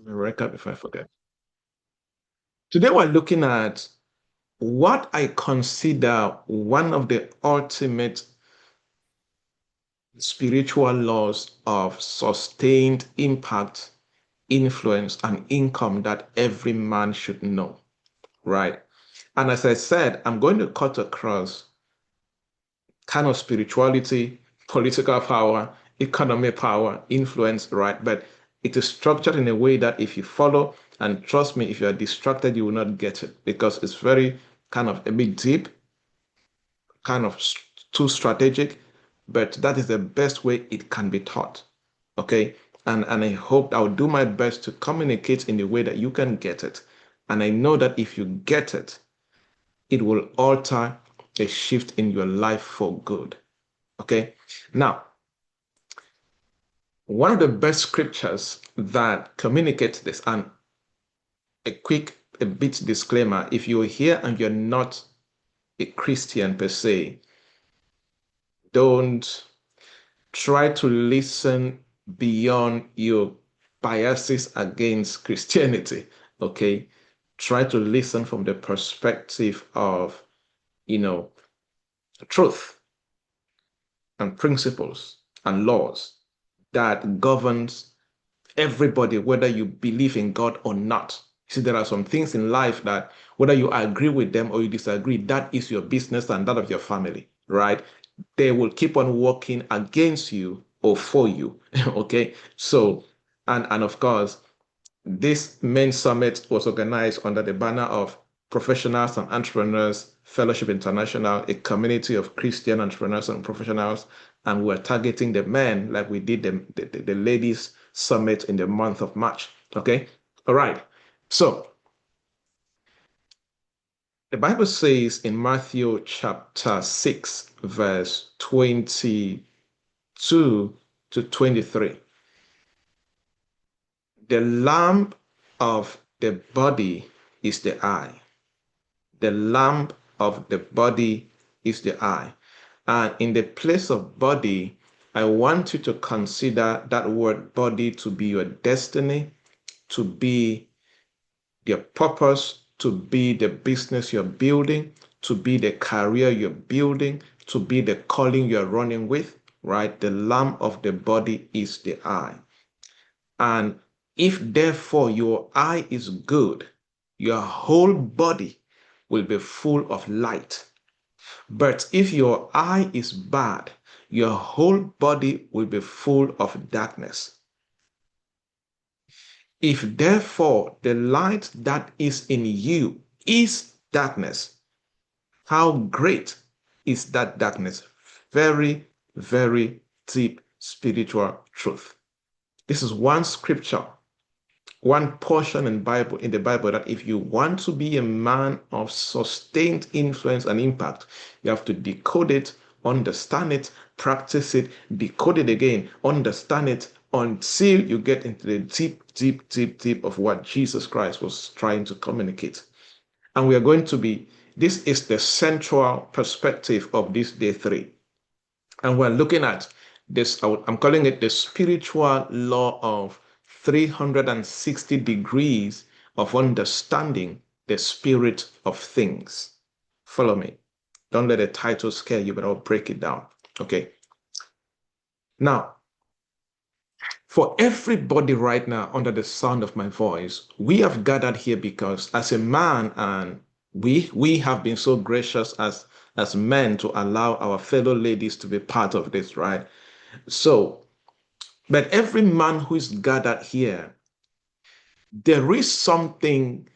Let me recap if I forget. Today we're looking at what I consider one of the ultimate spiritual laws of sustained impact, influence, and income that every man should know, right? And as I said, I'm going to cut across kind of spirituality, political power, economic power, influence, right? But it is structured in a way that if you follow, and trust me, if you are distracted, you will not get it because it's very kind of a bit deep, kind of too strategic, but that is the best way it can be taught. Okay. And I hope I'll do my best to communicate in a way that you can get it. And I know that if you get it, it will alter a shift in your life for good. Okay. Now, one of the best scriptures that communicates this, and a bit disclaimer, if you're here and you're not a Christian per se, don't try to listen beyond your biases against Christianity. Okay. Try to listen from the perspective of, you know, truth and principles and laws that governs everybody, whether you believe in God or not. See, there are some things in life that whether you agree with them or you disagree, that is your business and that of your family, right? They will keep on working against you or for you. Okay. So, and of course, this main summit was organized under the banner of Professionals and Entrepreneurs Fellowship International, a community of Christian entrepreneurs and professionals. And we're targeting the men like we did the ladies summit in the month of March. Okay. All right. So the Bible says in Matthew chapter 6, verse 22 to 23, the lamp of the body is the eye. The lamp of the body is the eye. And in the place of body, I want you to consider that word body to be your destiny, to be your purpose, to be the business you're building, to be the career you're building, to be the calling you're running with, right? The lamp of the body is the eye. And if therefore your eye is good, your whole body will be full of light. But if your eye is bad, your whole body will be full of darkness. If therefore the light that is in you is darkness, how great is that darkness? Very, very deep spiritual truth. This is one scripture, one portion in the Bible that if you want to be a man of sustained influence and impact, you have to decode it, understand it, practice it, decode it again, understand it until you get into the deep, deep, deep, deep of what Jesus Christ was trying to communicate. And we are going to be, this is the central perspective of this day 3. And we're looking at this, I'm calling it the spiritual law of 360 degrees of understanding the spirit of things. Follow me. Don't let the title scare you, but I'll break it down. Okay. Now, for everybody right now under the sound of my voice, we have gathered here because as a man, and we have been so gracious as men to allow our fellow ladies to be part of this, right? So, but every man who is gathered here, there is something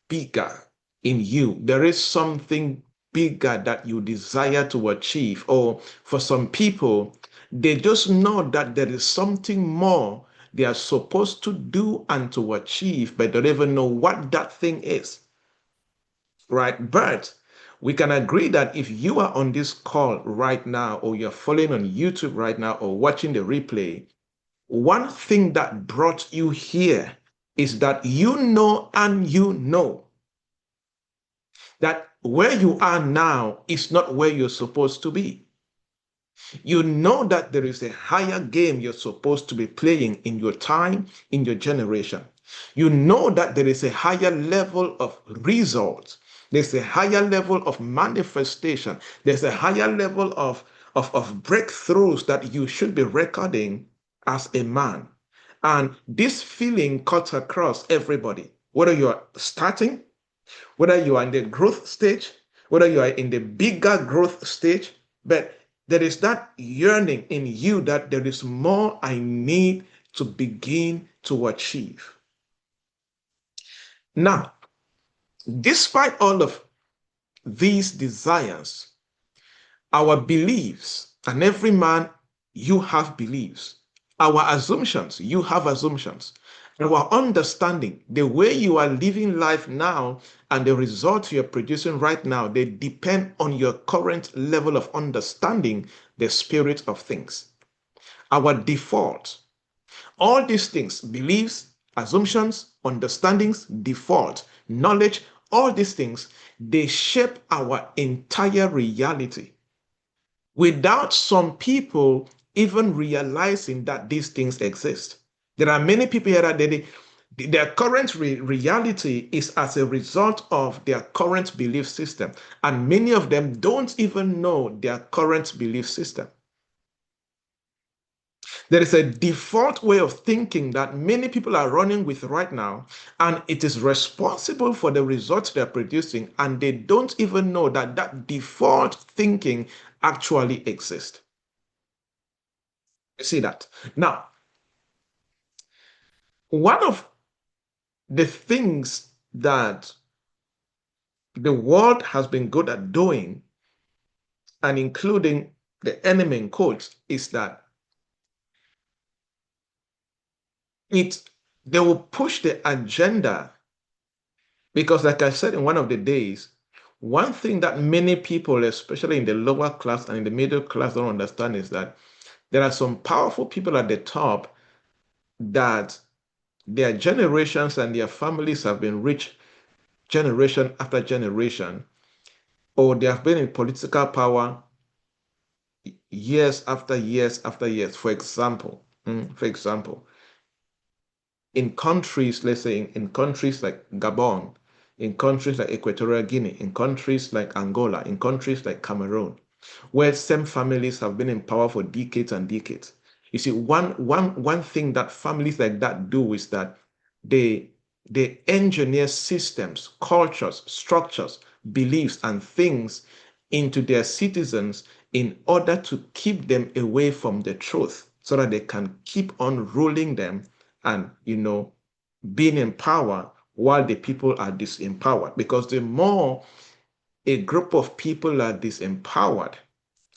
bigger in you. There is something bigger that you desire to achieve. Or for some people, they just know that there is something more they are supposed to do and to achieve, but they don't even know what that thing is. Right? But we can agree that if you are on this call right now, or you're following on YouTube right now, or watching the replay, one thing that brought you here is that you know and you know that where you are now is not where you're supposed to be. You know that there is a higher game you're supposed to be playing in your time, in your generation. You know that there is a higher level of results. There's a higher level of manifestation. There's a higher level of breakthroughs that you should be recording as a man. And this feeling cuts across everybody, whether you are starting, whether you are in the growth stage, whether you are in the bigger growth stage, but there is that yearning in you that there is more I need to begin to achieve. Now, despite all of these desires, our beliefs, and every man, you have beliefs. Our assumptions, you have assumptions. Our understanding, the way you are living life now and the results you're producing right now, they depend on your current level of understanding the spirit of things. Our default, all these things, beliefs, assumptions, understandings, default, knowledge, all these things, they shape our entire reality without some people even realizing that these things exist. There are many people here that their current reality is as a result of their current belief system, and many of them don't even know their current belief system. There is a default way of thinking that many people are running with right now, and it is responsible for the results they're producing, and they don't even know that that default thinking actually exists. You see that? Now, one of the things that the world has been good at doing, and including the enemy in quotes, is that it they will push the agenda because, like I said in one of the days, one thing that many people, especially in the lower class and in the middle class, don't understand is that there are some powerful people at the top that their generations and their families have been rich generation after generation, or they have been in political power years after years after years. For example, in countries, let's say in countries like Gabon, in countries like Equatorial Guinea, in countries like Angola, in countries like Cameroon, where same families have been in power for decades and decades. You see, one thing that families like that do is that they they engineer systems, cultures, structures, beliefs, and things into their citizens in order to keep them away from the truth so that they can keep on ruling them and being in power while the people are disempowered. Because the more a group of people are disempowered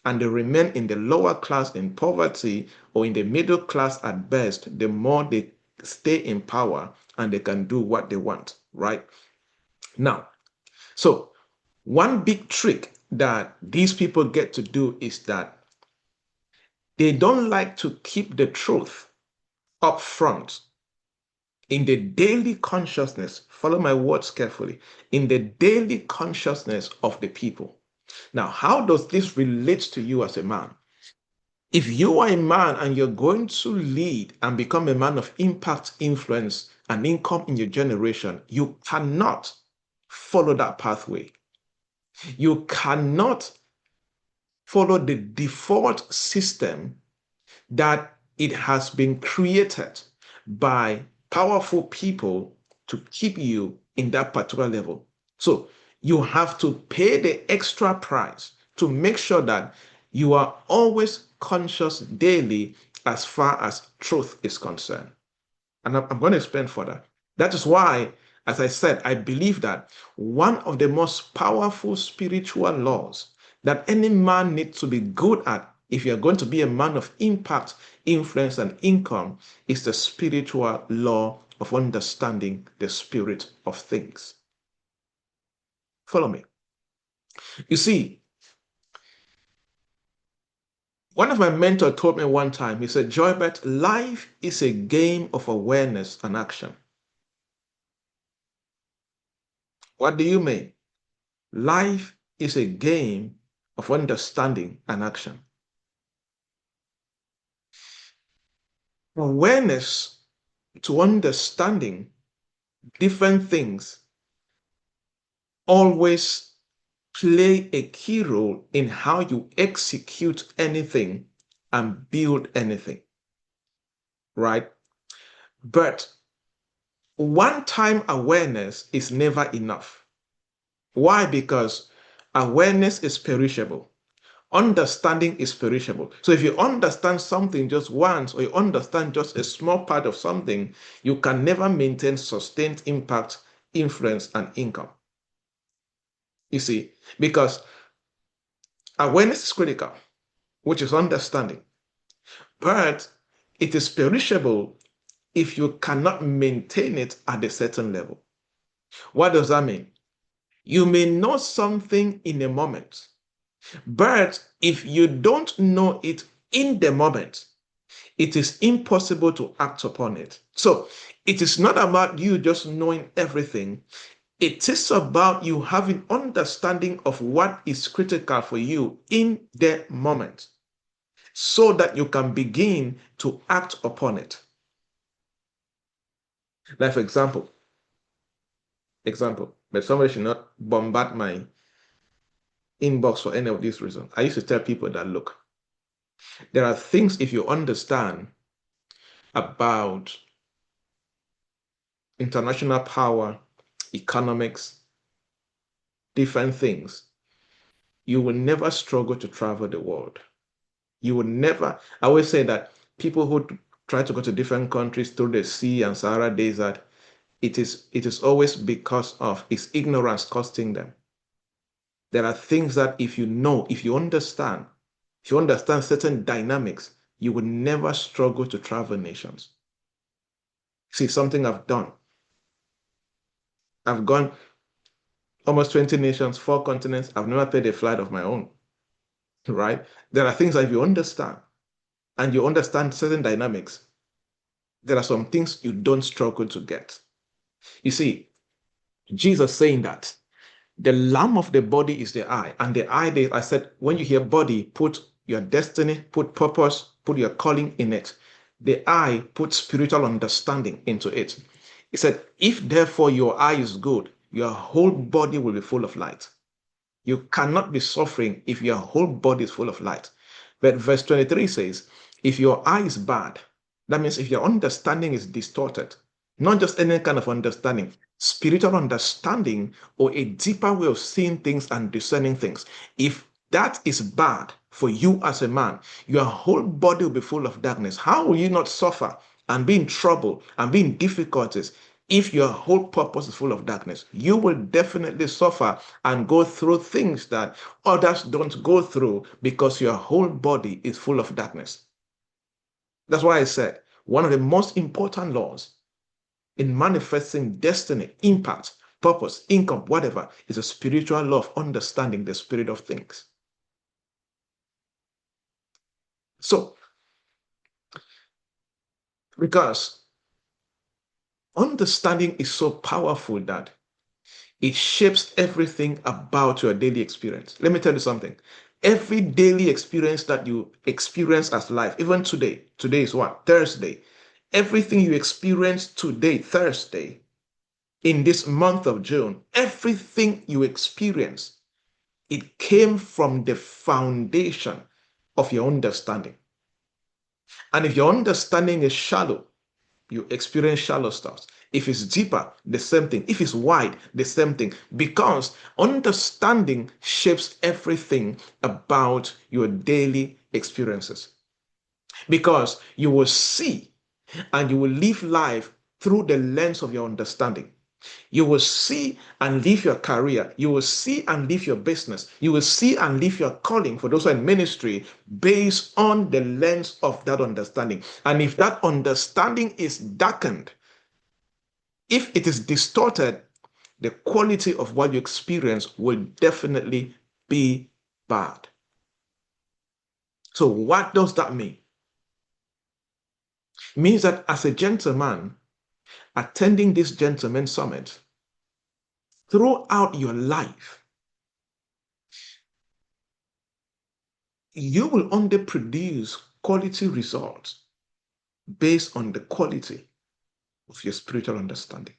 and they remain in the lower class in poverty or in the middle class at best, the more they stay in power and they can do what they want, right? Now, so one big trick that these people get to do is that they don't like to keep the truth up front in the daily consciousness. Follow my words carefully. In the daily consciousness of the people. Now, how does this relate to you as a man? If you are a man and you're going to lead and become a man of impact, influence, and income in your generation, you cannot follow that pathway. You cannot follow the default system that it has been created by powerful people to keep you in that particular level. So you have to pay the extra price to make sure that you are always conscious daily as far as truth is concerned. And I'm going to explain further. That is why, as I said, I believe that one of the most powerful spiritual laws that any man needs to be good at if you're going to be a man of impact, influence, and income is the spiritual law of understanding the spirit of things. Follow me. You see, one of my mentors told me one time, he said, Joybert, life is a game of awareness and action. What do you mean? Life is a game of understanding and action. Awareness to understanding different things always play a key role in how you execute anything and build anything, right? But one-time awareness is never enough. Why? Because awareness is perishable. Understanding is perishable. So if you understand something just once, or you understand just a small part of something, you can never maintain sustained impact, influence, and income. You see, because awareness is critical, which is understanding, but it is perishable if you cannot maintain it at a certain level. What does that mean? You may know something in a moment, but if you don't know it in the moment, it is impossible to act upon it. So it is not about you just knowing everything. It is about you having understanding of what is critical for you in the moment so that you can begin to act upon it. Like for example, but somebody should not bombard my inbox for any of these reasons. I used to tell people that, look, there are things, if you understand about international power, economics, different things, you will never struggle to travel the world. You will never, I always say that people who try to go to different countries through the sea and Sahara Desert, it is always because of its ignorance costing them. There are things that if you know, if you understand certain dynamics, you will never struggle to travel nations. See, something I've done. I've gone almost 20 nations, 4 continents. I've never paid a flight of my own, right? There are things that if you understand and you understand certain dynamics, there are some things you don't struggle to get. You see, Jesus saying that the lamp of the body is the eye. And the eye, I said, when you hear body, put your destiny, put purpose, put your calling in it. The eye, put spiritual understanding into it. He said, if therefore your eye is good, your whole body will be full of light. You cannot be suffering if your whole body is full of light. But verse 23 says, if your eye is bad, that means if your understanding is distorted, not just any kind of understanding, spiritual understanding or a deeper way of seeing things and discerning things. If that is bad for you as a man, your whole body will be full of darkness. How will you not suffer and be in trouble and be in difficulties if your whole purpose is full of darkness? You will definitely suffer and go through things that others don't go through because your whole body is full of darkness. That's why I said one of the most important laws in manifesting destiny, impact, purpose, income, whatever, is a spiritual law of understanding the spirit of things. So, because understanding is so powerful that it shapes everything about your daily experience. Let me tell you something. Every daily experience that you experience as life, even today is what? Thursday. Everything you experience today, Thursday, in this month of June, everything you experience, it came from the foundation of your understanding. And if your understanding is shallow, you experience shallow stuff. If it's deeper, the same thing. If it's wide, the same thing. Because understanding shapes everything about your daily experiences. Because you will see and you will live life through the lens of your understanding. You will see and live your career. You will see and live your business. You will see and live your calling for those who are in ministry based on the lens of that understanding. And if that understanding is darkened, if it is distorted, the quality of what you experience will definitely be bad. So, what does that mean? It means that as a gentleman attending this gentleman summit, throughout your life, you will only produce quality results based on the quality of your spiritual understanding.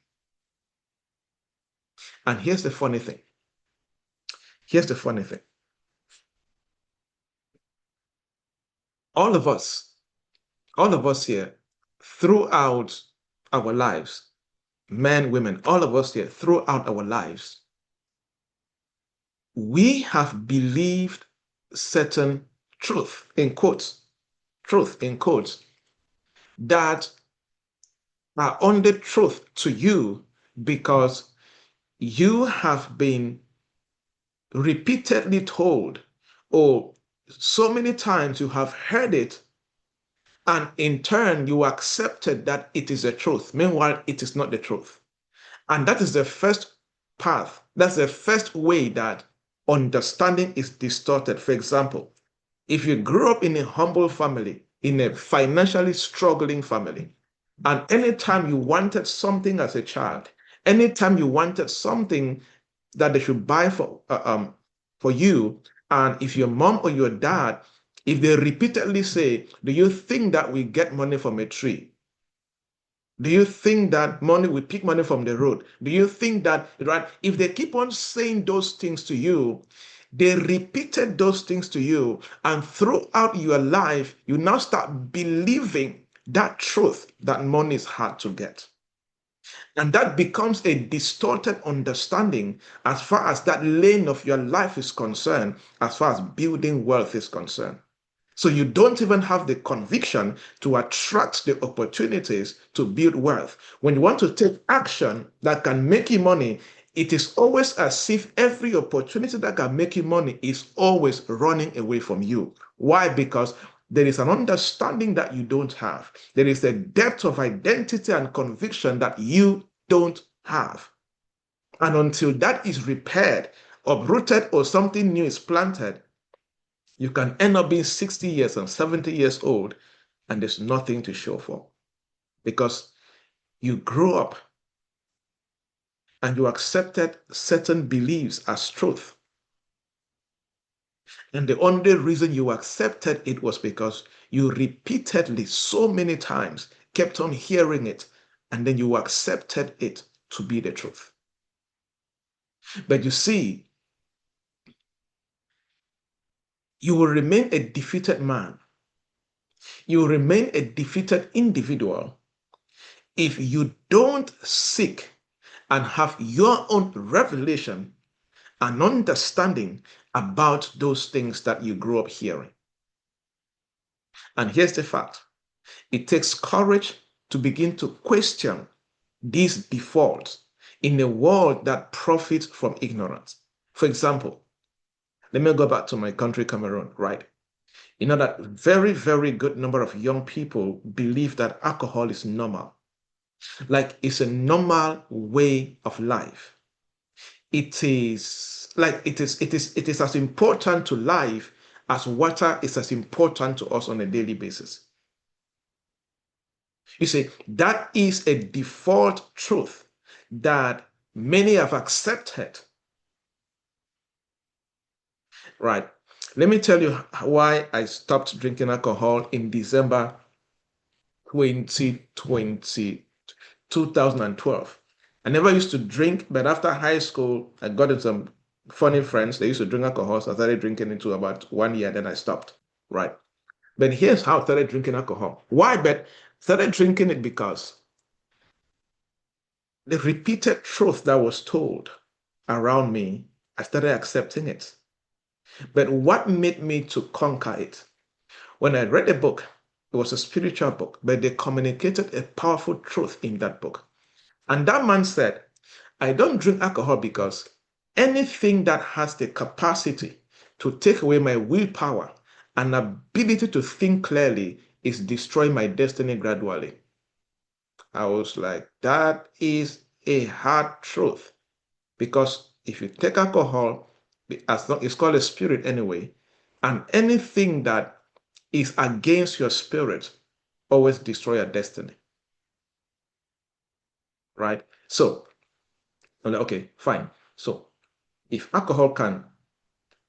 And here's the funny thing. Here's the funny thing. All of us, all of us here, throughout our lives, men, women, all of us here, throughout our lives, we have believed certain truth in quotes, that are only truth to you because you have been repeatedly told, or so many times you have heard it, and in turn you accepted that it is the truth. Meanwhile, it is not the truth. And that is the first path. That's the first way that understanding is distorted. For example, if you grew up in a humble family, in a financially struggling family, and anytime you wanted something as a child, anytime you wanted something that they should buy for you, and if your mom or your dad, if they repeatedly say, "Do you think that we get money from a tree? Do you think that money, we pick money from the road? Do you think that," right? If they keep on saying those things to you, they repeated those things to you, and throughout your life, you now start believing that truth that money is hard to get. And that becomes a distorted understanding as far as that lane of your life is concerned, as far as building wealth is concerned. So you don't even have the conviction to attract the opportunities to build wealth. When you want to take action that can make you money, it is always as if every opportunity that can make you money is always running away from you. Why? Because there is an understanding that you don't have. There is a depth of identity and conviction that you don't have. And until that is repaired, uprooted, or something new is planted, you can end up being 60 years and 70 years old, and there's nothing to show for, because you grew up and you accepted certain beliefs as truth. And the only reason you accepted it was because you repeatedly, so many times, kept on hearing it, and then you accepted it to be the truth. But you see, you will remain a defeated man. You will remain a defeated individual if you don't seek and have your own revelation and understanding about those things that you grew up hearing. And here's the fact: it takes courage to begin to question these defaults in a world that profits from ignorance. For example, let me go back to my country, Cameroon, right? You know that very, very good number of young people believe that alcohol is normal, like it's a normal way of life. It is like it is as important to life as water is as important to us on a daily basis. You see, that is a default truth that many have accepted, right? Let me tell you why I stopped drinking alcohol in December 2020, 2012. I never used to drink, but after high school, I got into some funny friends. They used to drink alcohol, so I started drinking into about 1 year, then I stopped, right? But here's how I started drinking alcohol. Why? But started drinking it because the repeated truth that was told around me, I started accepting it. But what made me to conquer it? When I read a book, it was a spiritual book, but they communicated a powerful truth in that book. And that man said, "I don't drink alcohol because anything that has the capacity to take away my willpower and ability to think clearly is destroying my destiny gradually." I was like, that is a hard truth, because if you take alcohol, as long, it's called a spirit anyway, and anything that is against your spirit always destroy your destiny, right? So, okay, fine. So, if alcohol can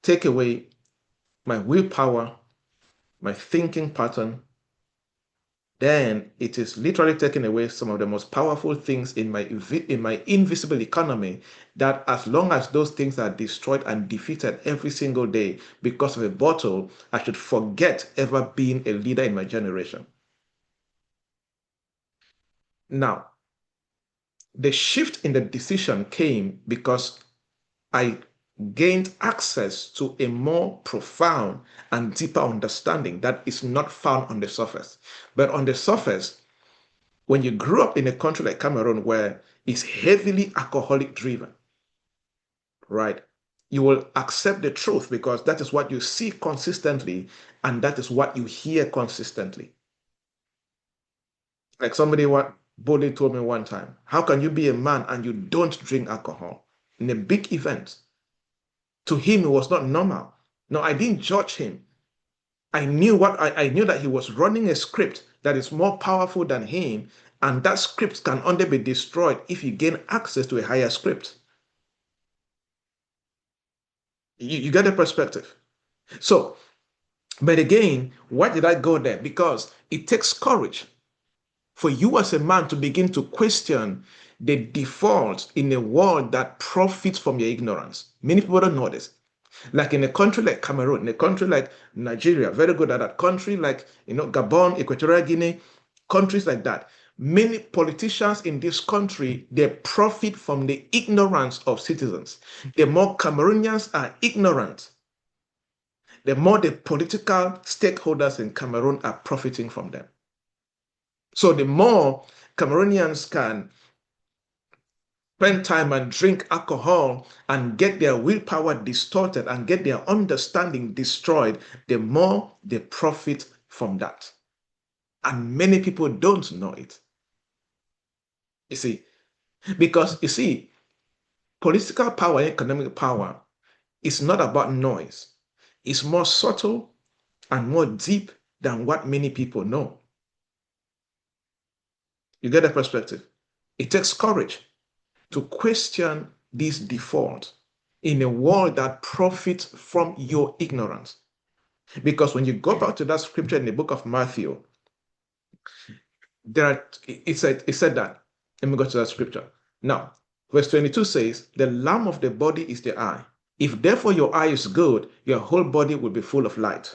take away my willpower, my thinking pattern, then it is literally taking away some of the most powerful things in my invisible economy, that as long as those things are destroyed and defeated every single day because of a bottle, I should forget ever being a leader in my generation. Now, the shift in the decision came because I gained access to a more profound and deeper understanding that is not found on the surface. But on the surface, when you grew up in a country like Cameroon where it's heavily alcoholic driven, right? You will accept the truth because that is what you see consistently and that is what you hear consistently. Like somebody what boldly told me one time, how can you be a man and you don't drink alcohol in a big event? To him, it was not normal. No, I didn't judge him. I knew that he was running a script that is more powerful than him, and that script can only be destroyed if you gain access to a higher script. You get the perspective. So, but again, why did I go there? Because it takes courage for you as a man to begin to question the default in a world that profits from your ignorance. Many people don't know this. Like in a country like Cameroon, in a country like Nigeria, very good at that. Country like Gabon, Equatorial Guinea, countries like that. Many politicians in this country, they profit from the ignorance of citizens. The more Cameroonians are ignorant, the more the political stakeholders in Cameroon are profiting from them. So the more Cameroonians can spend time and drink alcohol and get their willpower distorted and get their understanding destroyed, the more they profit from that. And many people don't know it. You see, because you see, political power and economic power is not about noise. It's more subtle and more deep than what many people know. You get the perspective? It takes courage to question this default in a world that profits from your ignorance. Because when you go back to that scripture in the book of Matthew, it said that. Let me go to that scripture. Now, verse 22 says, the lamp of the body is the eye. If therefore your eye is good, your whole body will be full of light.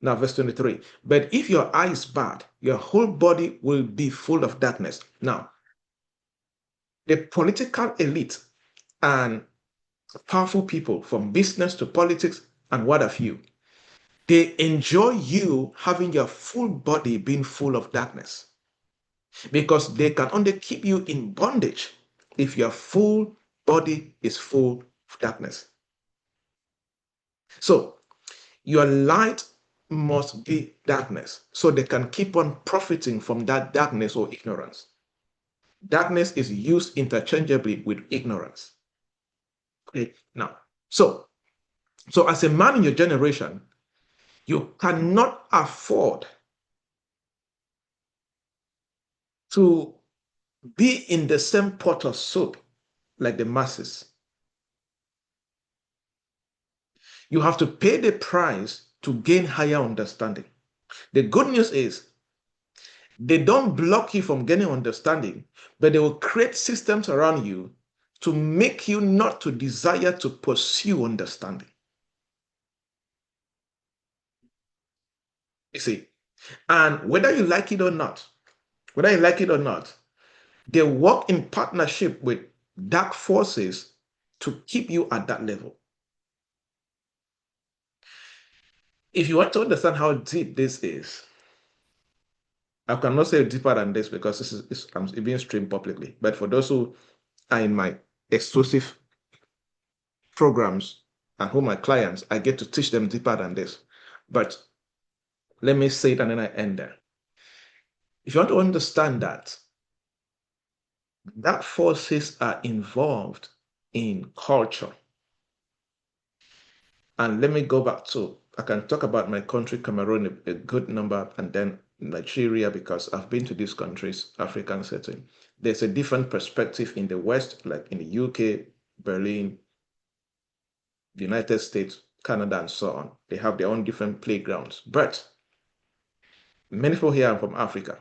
Now, verse 23, but if your eye is bad, your whole body will be full of darkness. Now, the political elite and powerful people from business to politics and what have you, they enjoy you having your full body being full of darkness because they can only keep you in bondage if your full body is full of darkness. So your light must be darkness so they can keep on profiting from that darkness or ignorance. Darkness is used interchangeably with ignorance. Okay, now, so as a man in your generation, you cannot afford to be in the same pot of soup like the masses. You have to pay the price to gain higher understanding. The good news is they don't block you from gaining understanding, but they will create systems around you to make you not to desire to pursue understanding. You see, and whether you like it or not, they work in partnership with dark forces to keep you at that level. If you want to understand how deep this is, I cannot say deeper than this because I'm being streamed publicly. But for those who are in my exclusive programs and who my clients, I get to teach them deeper than this. But let me say it and then I end there. If you want to understand that forces are involved in culture. And let me go back to, I can talk about my country, Cameroon, a good number, and then Nigeria, because I've been to these countries, African setting. There's a different perspective in the West, like in the UK, Berlin, the United States, Canada, and so on. They have their own different playgrounds. But many people here are from Africa.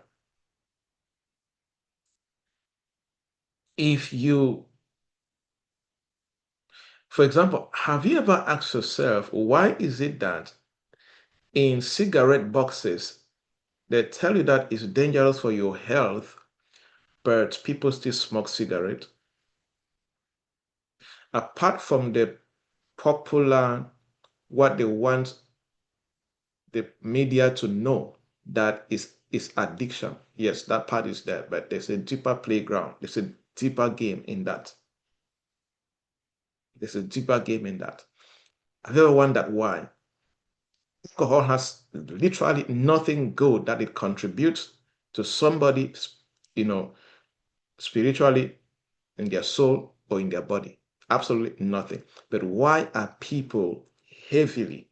If you, for example, have you ever asked yourself, why is it that in cigarette boxes they tell you that it's dangerous for your health, but people still smoke cigarette? Apart from the popular, what they want the media to know, that is addiction. Yes, that part is there, but there's a deeper playground. There's a deeper game in that. There's a deeper game in that. Have you ever wondered why? Alcohol has literally nothing good that it contributes to somebody, you know, spiritually, in their soul or in their body. Absolutely nothing. But why are people heavily,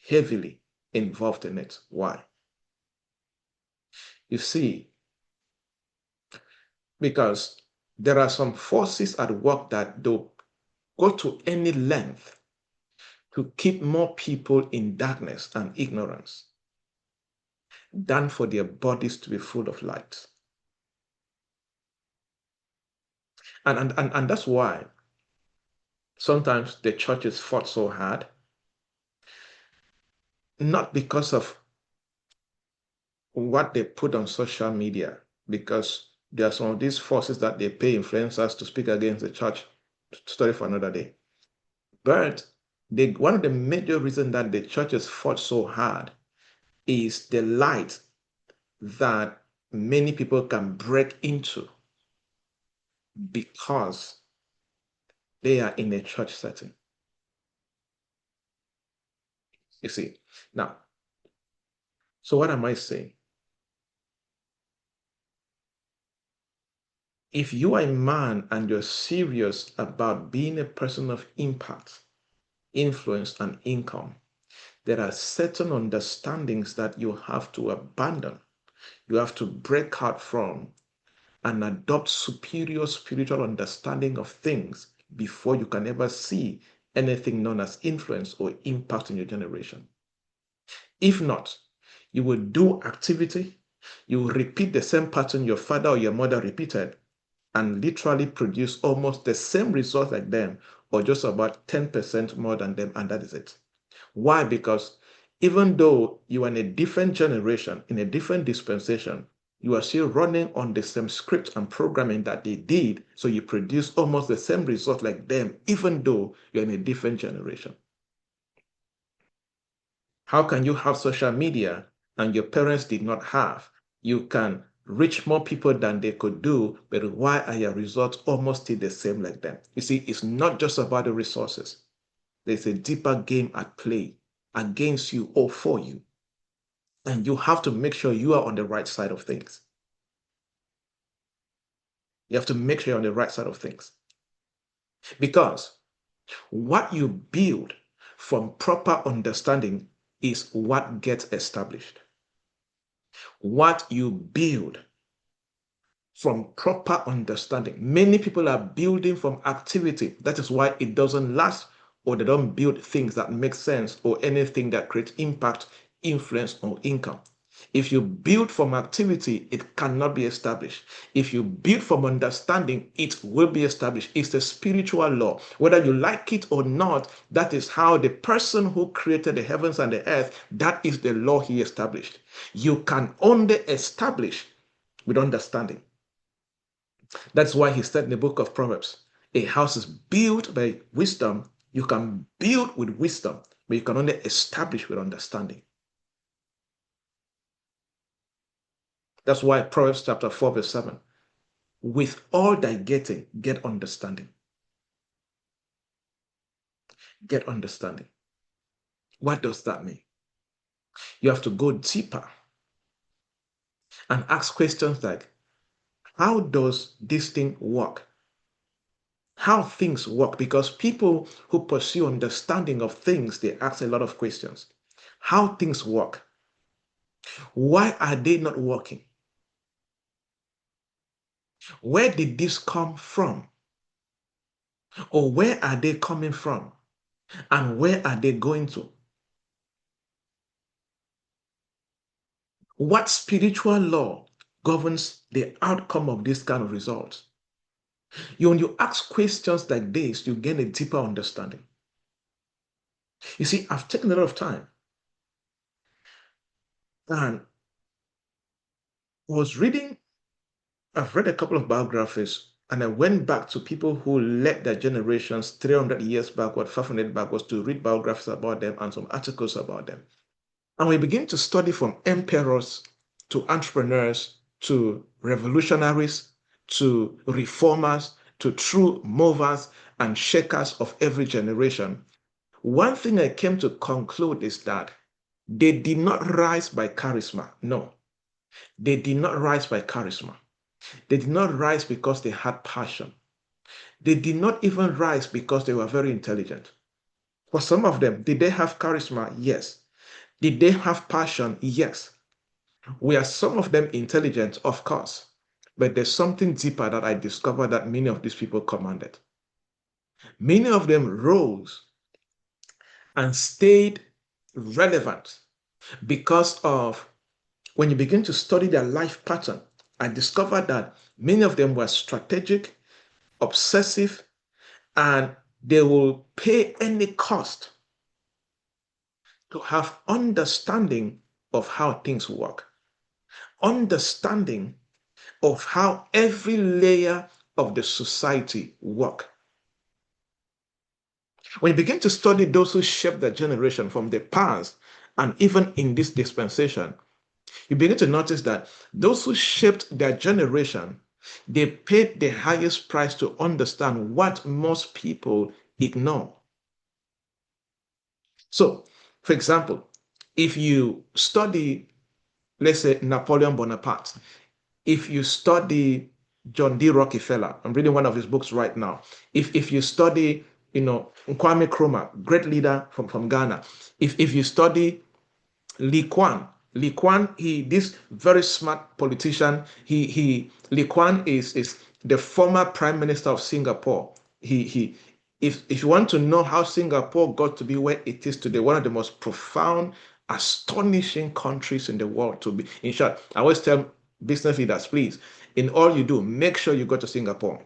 heavily involved in it? Why? You see, because there are some forces at work that they'll go to any length to keep more people in darkness and ignorance than for their bodies to be full of light. And that's why sometimes the churches fought so hard, not because of what they put on social media, because there are some of these forces that they pay influencers to speak against the church, story for another day. But one of the major reasons that the churches fought so hard is the light that many people can break into because they are in a church setting. You see, now, so what am I saying? If you are a man and you're serious about being a person of impact, influence, and income, there are certain understandings that you have to abandon. You have to break out from and adopt superior spiritual understanding of things before you can ever see anything known as influence or impact in your generation. If not, you will do activity, you will repeat the same pattern your father or your mother repeated, and literally produce almost the same result like them, or just about 10% more than them, and that is it. Why? Because even though you are in a different generation, in a different dispensation, you are still running on the same script and programming that they did. So you produce almost the same result like them, even though you're in a different generation. How can you have social media and your parents did not have? You can reach more people than they could do, but why are your results almost still the same like them? You see, it's not just about the resources. There's a deeper game at play against you or for you. And you have to make sure you are on the right side of things. You have to make sure you're on the right side of things. Because what you build from proper understanding is what gets established. What you build from proper understanding. Many people are building from activity. That is why it doesn't last, or they don't build things that make sense or anything that creates impact, influence, or income. If you build from activity, it cannot be established. If you build from understanding, it will be established. It's a spiritual law. Whether you like it or not, that is how the person who created the heavens and the earth, that is the law he established. You can only establish with understanding. That's why he said in the book of Proverbs, a house is built by wisdom. You can build with wisdom, but you can only establish with understanding. That's why Proverbs chapter 4, verse 7. With all thy getting, get understanding. Get understanding. What does that mean? You have to go deeper and ask questions like, how does this thing work? How things work? Because people who pursue understanding of things, they ask a lot of questions. How things work? Why are they not working? Where did this come from? Or where are they coming from? And where are they going to? What spiritual law governs the outcome of this kind of results? When you ask questions like this, you gain a deeper understanding. You see, I've taken a lot of time and was reading, I've read a couple of biographies and I went back to people who led their generations 300 years backward, 500 backwards to read biographies about them and some articles about them. And we begin to study from emperors to entrepreneurs to revolutionaries to reformers to true movers and shakers of every generation. One thing I came to conclude is that they did not rise by charisma. No, they did not rise by charisma. They did not rise because they had passion. They did not even rise because they were very intelligent. For some of them, did they have charisma? Yes. Did they have passion? Yes. Were some of them intelligent? Of course. But there's something deeper that I discovered that many of these people commanded. Many of them rose and stayed relevant because of when you begin to study their life pattern, I discovered that many of them were strategic, obsessive, and they will pay any cost to have understanding of how things work, understanding of how every layer of the society work. When you begin to study those who shaped the generation from the past and even in this dispensation, you begin to notice that those who shaped their generation, they paid the highest price to understand what most people ignore. So, for example, if you study, let's say, Napoleon Bonaparte, if you study John D. Rockefeller, I'm reading one of his books right now. If you study, Kwame Nkrumah, great leader from Ghana, if you study Lee Kuan. Lee Kuan, this very smart politician. Lee Kuan is the former Prime Minister of Singapore. If you want to know how Singapore got to be where it is today, one of the most profound, astonishing countries in the world to be. In short, I always tell business leaders, please, in all you do, make sure you go to Singapore.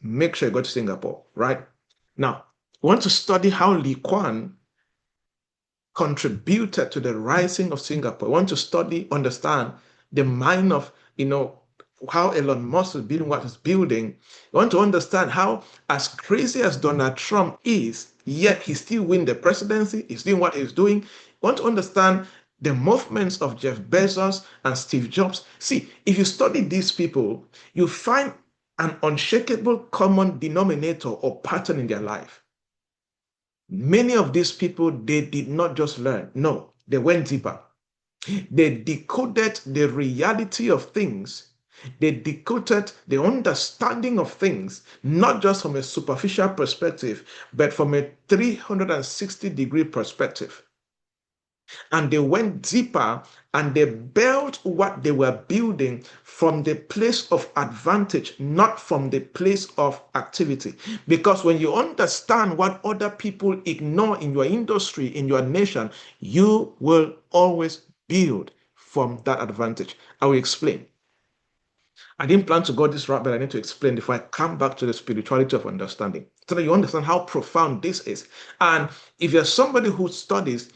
Make sure you go to Singapore, right? Now, we want to study how Lee Kuan contributed to the rising of Singapore. I want to study, understand the mind of, how Elon Musk is building what he's building. I want to understand how, as crazy as Donald Trump is, yet he still win the presidency, he's doing what he's doing. I want to understand the movements of Jeff Bezos and Steve Jobs. See, if you study these people, you find an unshakable common denominator or pattern in their life. Many of these people, they did not just learn. No, they went deeper. They decoded the reality of things. They decoded the understanding of things, not just from a superficial perspective, but from a 360-degree perspective. And they went deeper and they built what they were building from the place of advantage, not from the place of activity. Because when you understand what other people ignore in your industry, in your nation, you will always build from that advantage. I will explain. I didn't plan to go this route, but I need to explain before I come back to the spirituality of understanding so that you understand how profound this is. And if you're somebody who studies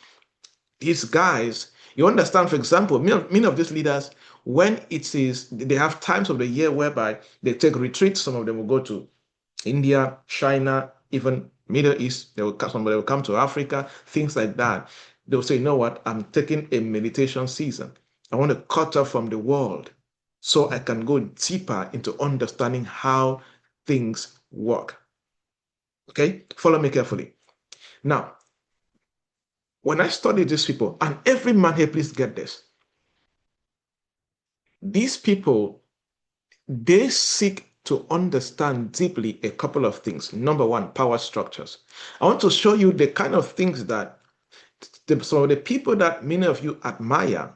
these guys, you understand, for example, many of these leaders, when it is, they have times of the year whereby they take retreats. Some of them will go to India, China, even Middle East. Somebody will come to Africa, things like that. They'll say, you know what, I'm taking a meditation season. I want to cut off from the world so I can go deeper into understanding how things work. Okay, follow me carefully. Now, when I study these people, and every man here, please get this. These people, they seek to understand deeply a couple of things. Number one, power structures. I want to show you the kind of things that some of the people that many of you admire,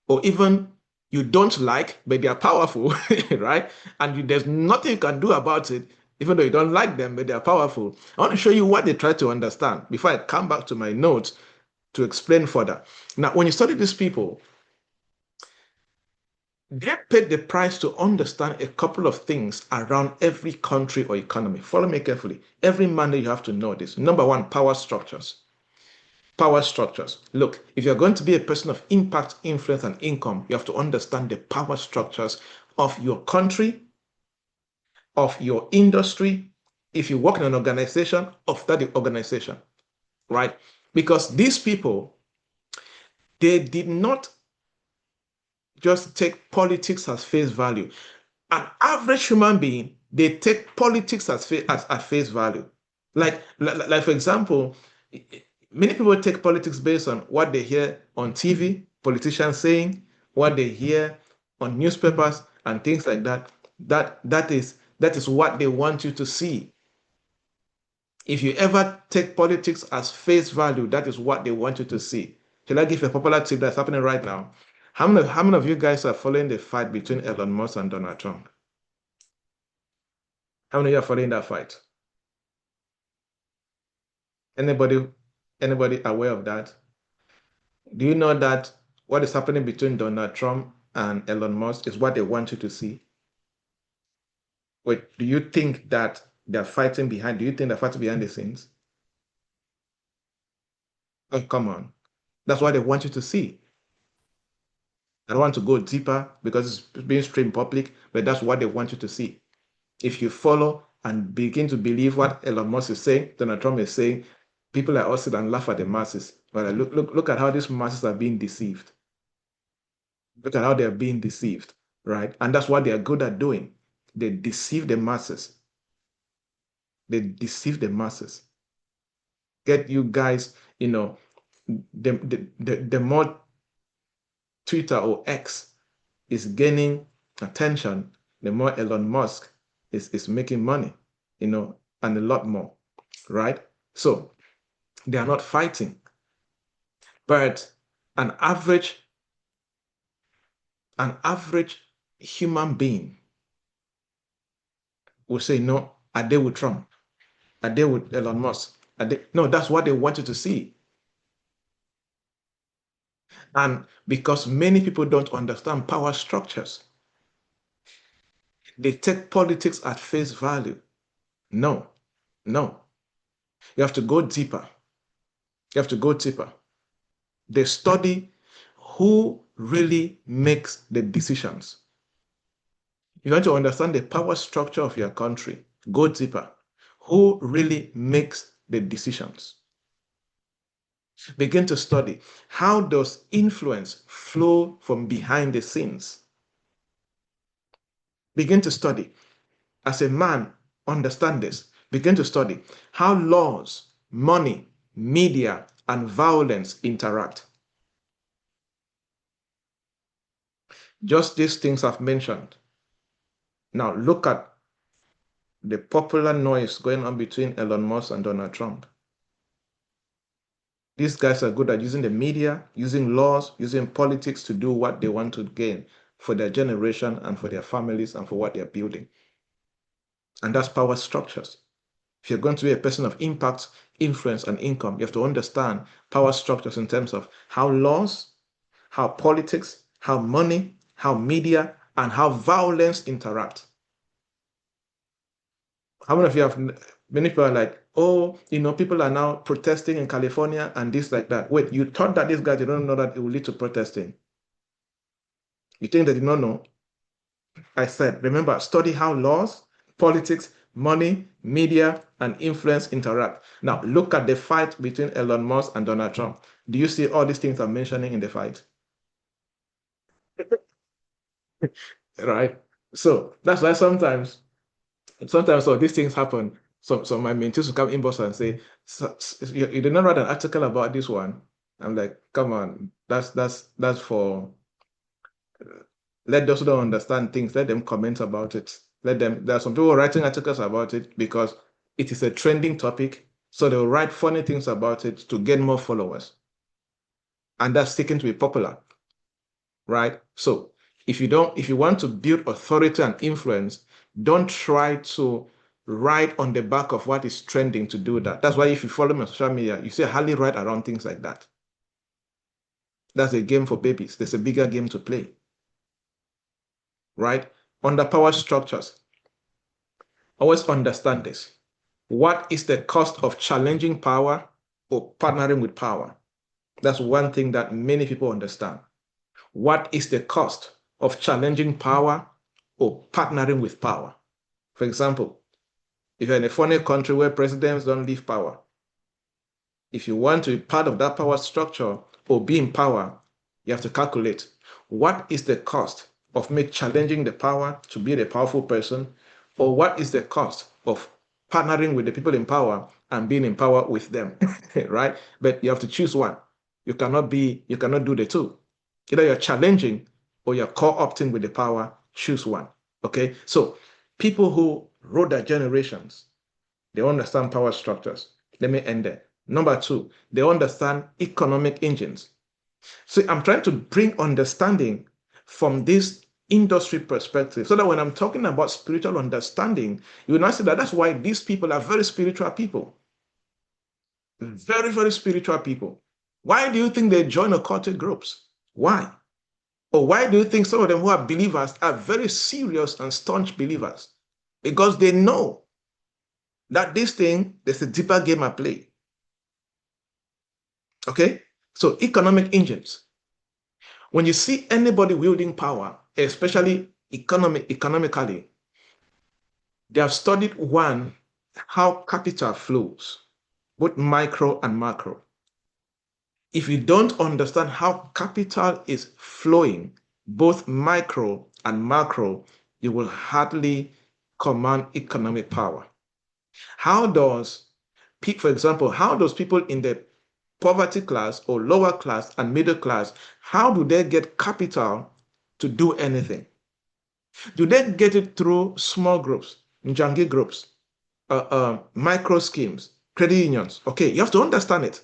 or even you don't like, but they are powerful, right? And there's nothing you can do about it, even though you don't like them, but they are powerful. I want to show you what they try to understand before I come back to my notes to explain further. Now, when you study these people, They paid the price to understand a couple of things around every country or economy. Follow me carefully. Every Monday, you have to know this. Number one, power structures. Power structures. Look, if you're going to be a person of impact, influence, and income, you have to understand the power structures of your country, of your industry. If you work in an organization, of that organization, right? Because these people, they did not just take politics as face value. An average human being, they take politics as at face value. Like, for example, many people take politics based on what they hear on TV, politicians saying, what they hear on newspapers and things like that. That is what they want you to see. If you ever take politics as face value, that is what they want you to see. Shall I give a popular tip that's happening right now? How many of you guys are following the fight between Elon Musk and Donald Trump? How many of you are following that fight? Anybody, anybody aware of that? Do you know that what is happening between Donald Trump and Elon Musk is what they want you to see? Wait, do you think that they're fighting behind? Do you think they're fighting behind the scenes? Oh, come on. That's what they want you to see. I don't want to go deeper because it's being streamed public, but that's what they want you to see. If you follow and begin to believe what Elon Musk is saying, Donald Trump is saying, people like us sit and laugh at the masses. But look at how these masses are being deceived. Look at how they're being deceived, right? And that's what they are good at doing. They deceive the masses. They deceive the masses. Get you guys, the more Twitter or X is gaining attention, the more Elon Musk is making money, and a lot more, right? So they are not fighting, but an average human being will say, no, I deal with Trump, I deal with Elon Musk. No, that's what they want you to see. And because many people don't understand power structures, they take politics at face value. No, no. You have to go deeper. You have to go deeper. They study who really makes the decisions. You want to understand the power structure of your country. Go deeper. Who really makes the decisions? Begin to study how does influence flow from behind the scenes. Begin to study. As a man, understand this. Begin to study how laws, money, media, and violence interact. Just these things I've mentioned. Now look at the popular noise going on between Elon Musk and Donald Trump. These guys are good at using the media, using laws, using politics to do what they want to gain for their generation and for their families and for what they're building. And that's power structures. If you're going to be a person of impact, influence, and income, you have to understand power structures in terms of how laws, how politics, how money, how media, and how violence interact. How many of you have, many people are like, oh, people are now protesting in California and this like that. Wait, you thought that these guys, you don't know that it will lead to protesting. You think they did not know? I said, remember, study how laws, politics, money, media, and influence interact. Now, look at the fight between Elon Musk and Donald Trump. Do you see all these things I'm mentioning in the fight? Right? So that's why sometimes these things happen. So my mentees will come inbox and say, you did not write an article about this one. I'm like, come on, that's for let those who don't understand things, let them comment about it. There are some people writing articles about it because it is a trending topic. So they'll write funny things about it to get more followers. And that's seeking to be popular, right? So if you want to build authority and influence, don't try to write on the back of what is trending to do that. That's why if you follow me on social media, you see I hardly write around things like that. That's a game for babies. There's a bigger game to play. right? Under power structures, always understand this. What is the cost of challenging power or partnering with power? That's one thing that many people understand. What is the cost of challenging power or partnering with power? For example, if you're in a foreign country where presidents don't leave power, if you want to be part of that power structure or be in power, you have to calculate what is the cost of challenging the power to be the powerful person, or what is the cost of partnering with the people in power and being in power with them, right? But you have to choose one. You cannot do the two. Either you're challenging or you're co-opting with the power. Choose one. Okay. So people who wrote their generations, they understand power structures. Let me end there. Number two, they understand economic engines. So I'm trying to bring understanding from this industry perspective so that when I'm talking about spiritual understanding, you will not see that that's why these people are very spiritual people. Very, very spiritual people. Why do you think they join occultic groups? Why? Or why do you think some of them who are believers are very serious and staunch believers? Because they know that this thing, there's a deeper game at play. Okay? So economic engines. When you see anybody wielding power, especially economically, they have studied one, how capital flows, both micro and macro. If you don't understand how capital is flowing, both micro and macro, you will hardly command economic power. How does, for example, how does people in the poverty class or lower class and middle class, how do they get capital to do anything? Do they get it through small groups, Njangi groups, micro schemes, credit unions? Okay, you have to understand it.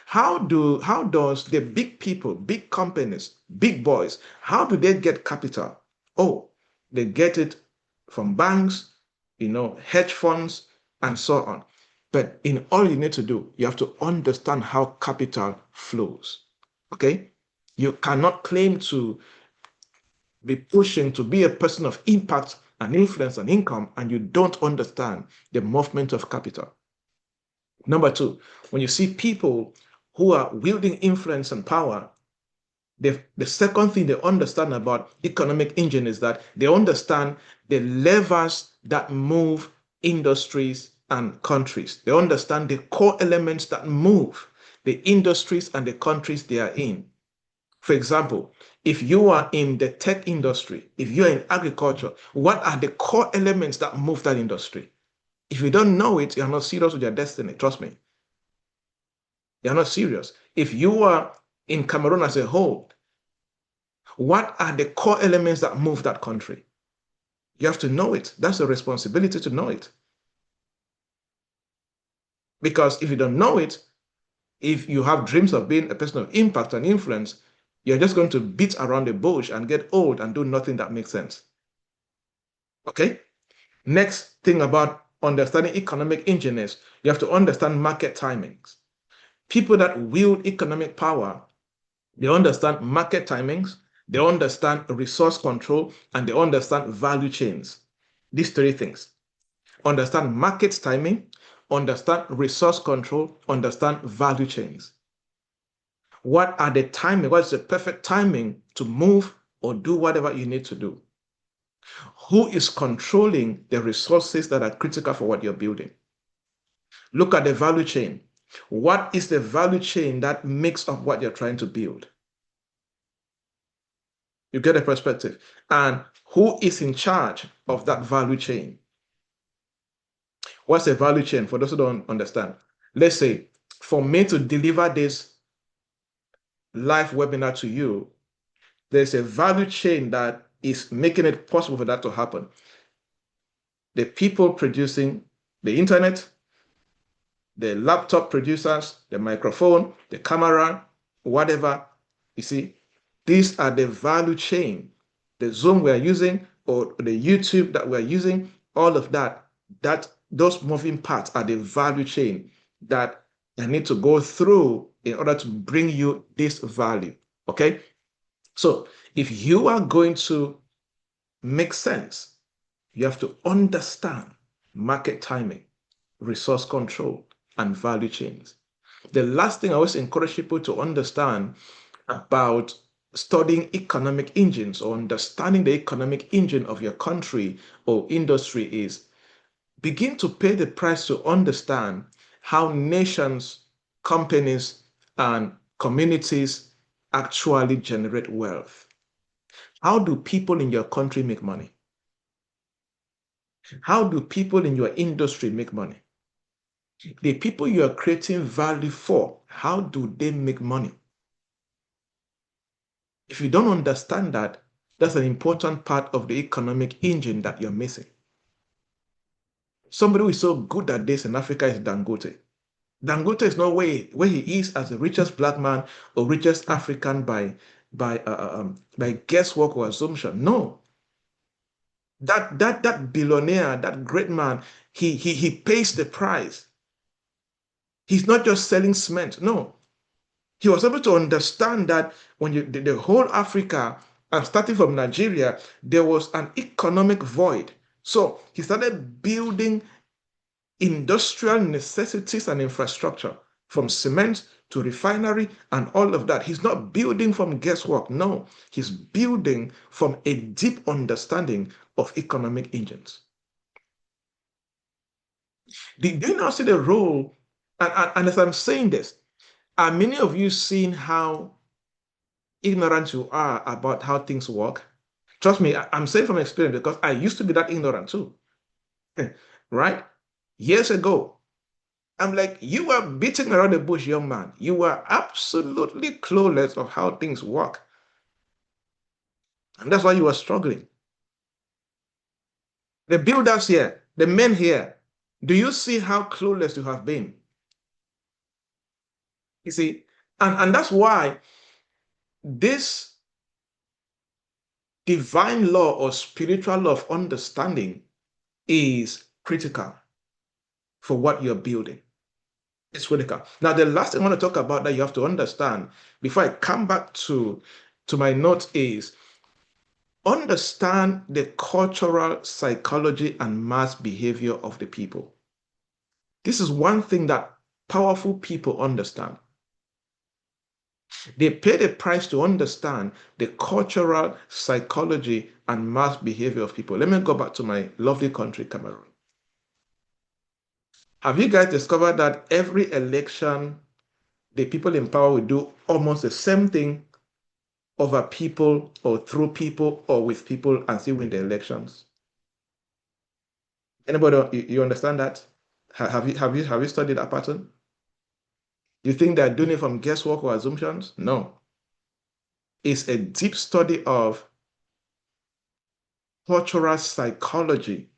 How does the big people, big companies, big boys, how do they get capital? Oh, they get it from banks, hedge funds, and so on. But in all you need to do, you have to understand how capital flows. Okay? You cannot claim to be pushing to be a person of impact and influence and income, and you don't understand the movement of capital. Number two, when you see people who are wielding influence and power, the second thing they understand about economic engine is that they understand the levers that move industries and countries. They understand the core elements that move the industries and the countries they are in. For example, if you are in the tech industry, if you're in agriculture, what are the core elements that move that industry? If you don't know it, you're not serious with your destiny. Trust me. You're not serious. If you are in Cameroon as a whole, what are the core elements that move that country? You have to know it. That's a responsibility to know it. Because if you don't know it, if you have dreams of being a person of impact and influence, you're just going to beat around the bush and get old and do nothing that makes sense. Okay? Next thing about understanding economic engineers, you have to understand market timings. People that wield economic power, they understand market timings, they understand resource control, and they understand value chains. These three things. Understand market timing, understand resource control, understand value chains. What are the timing? What is the perfect timing to move or do whatever you need to do? Who is controlling the resources that are critical for what you're building? Look at the value chain. What is the value chain that makes up what you're trying to build? You get a perspective. And who is in charge of that value chain? What's a value chain for those who don't understand? Let's say for me to deliver this live webinar to you, there's a value chain that is making it possible for that to happen. The people producing the internet, the laptop producers, the microphone, the camera, whatever, you see, these are the value chain. The Zoom we're using or the YouTube that we're using, all of that, those moving parts are the value chain that I need to go through in order to bring you this value. Okay? So if you are going to make sense. You have to understand market timing, resource control, and value chains. The last thing I always encourage people to understand about studying economic engines or understanding the economic engine of your country or industry is begin to pay the price to understand how nations, companies, and communities actually generate wealth. How do people in your country make money? How do people in your industry make money? The people you are creating value for, how do they make money? If you don't understand that, that's an important part of the economic engine that you're missing. Somebody who is so good at this in Africa is Dangote. Dangote is not where he is as the richest black man or richest African by guesswork or assumption. No, that billionaire, that great man, he pays the price. He's not just selling cement. No, he was able to understand that when the whole Africa, and starting from Nigeria, there was an economic void. So he started building industrial necessities and infrastructure from cement to refinery and all of that. He's not building from guesswork. No, he's building from a deep understanding of economic engines. Do you now see the role? And as I'm saying this, are many of you seeing how ignorant you are about how things work? Trust me, I'm saying from experience because I used to be that ignorant too. Right? Years ago, I'm like, you are beating around the bush, young man. You are absolutely clueless of how things work. And that's why you are struggling. The builders here, the men here, do you see how clueless you have been? You see, and that's why this divine law or spiritual law of understanding is critical for what you're building. It's critical. Now, the last thing I want to talk about that you have to understand before I come back to my notes is understand the cultural psychology and mass behavior of the people. This is one thing that powerful people understand. They pay the price to understand the cultural psychology and mass behavior of people. Let me go back to my lovely country, Cameroon. Have you guys discovered that every election, the people in power will do almost the same thing over people or through people or with people and still win the elections? Anybody, you understand that? Have you studied that pattern? You think they're doing it from guesswork or assumptions? No. It's a deep study of cultural psychology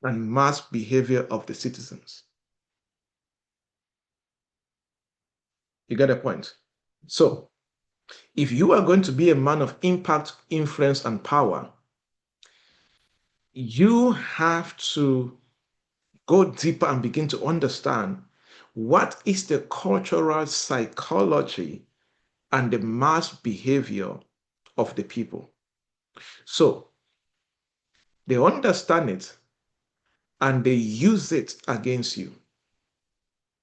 and mass behavior of the citizens. You get a point? So, if you are going to be a man of impact, influence, and power, you have to go deeper and begin to understand what is the cultural psychology and the mass behavior of the people. So they understand it and they use it against you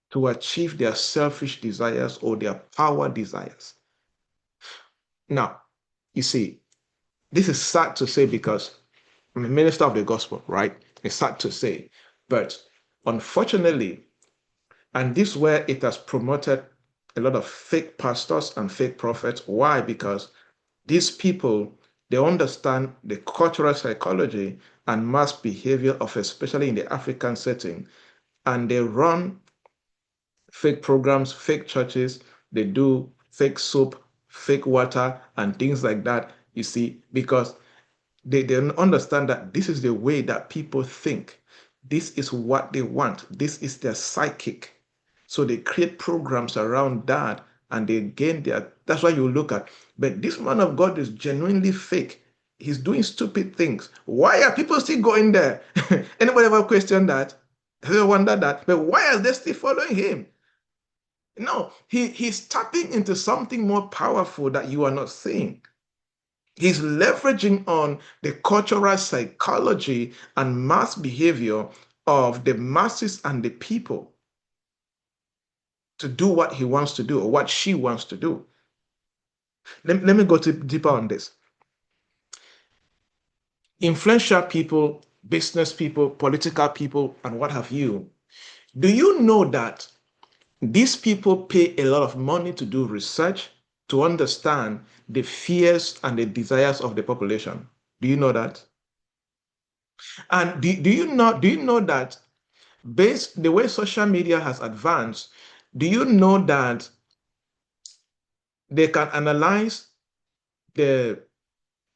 to achieve their selfish desires or their power desires. Now, you see, this is sad to say because I'm a minister of the gospel, right? It's sad to say, but unfortunately, and this is where it has promoted a lot of fake pastors and fake prophets. Why? Because these people, they understand the cultural psychology and mass behavior of, especially in the African setting, and they run fake programs, fake churches, they do fake soap, fake water, and things like that, you see, because they understand that this is the way that people think. This is what they want. This is their psychic. So they create programs around that and they gain their, that's why you look at, but this man of God is genuinely fake. He's doing stupid things. Why are people still going there? Anybody ever question that? Have you ever wondered that? But why are they still following him? No, he's tapping into something more powerful that you are not seeing. He's leveraging on the cultural psychology and mass behavior of the masses and the people to do what he wants to do or what she wants to do. Let me go deeper on this. Influential people, business people, political people, and what have you. Do you know that these people pay a lot of money to do research to understand the fears and the desires of the population? Do you know that? And do you know that based the way social media has advanced, do you know that they can analyze the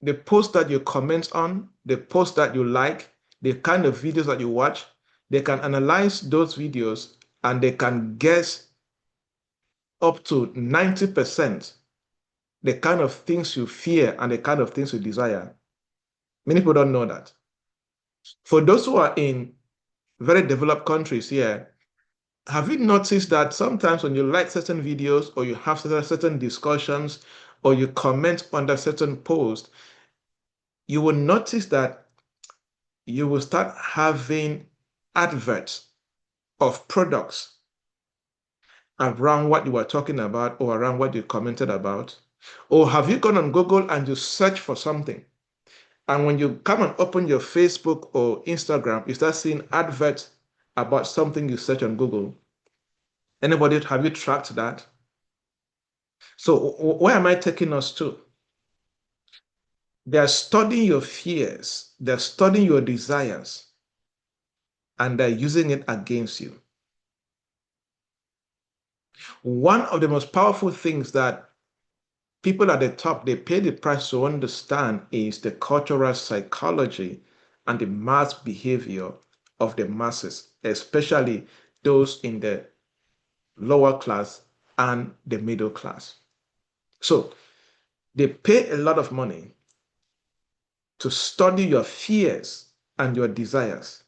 the post that you comment on, the post that you like, the kind of videos that you watch? They can analyze those videos and they can guess up to 90% the kind of things you fear and the kind of things you desire. Many people don't know that. For those who are in very developed countries here, have you noticed that sometimes when you like certain videos or you have certain discussions or you comment under certain posts, you will notice that you will start having adverts of products around what you were talking about or around what you commented about? Or have you gone on Google and you search for something? And when you come and open your Facebook or Instagram, you start seeing adverts about something you search on Google. Anybody, have you tracked that? So where am I taking us to? They are studying your fears, they're studying your desires, and they're using it against you. One of the most powerful things that people at the top they pay the price to understand is the cultural psychology and the mass behavior of the masses, especially those in the lower class and the middle class. So they pay a lot of money to study your fears and your desires.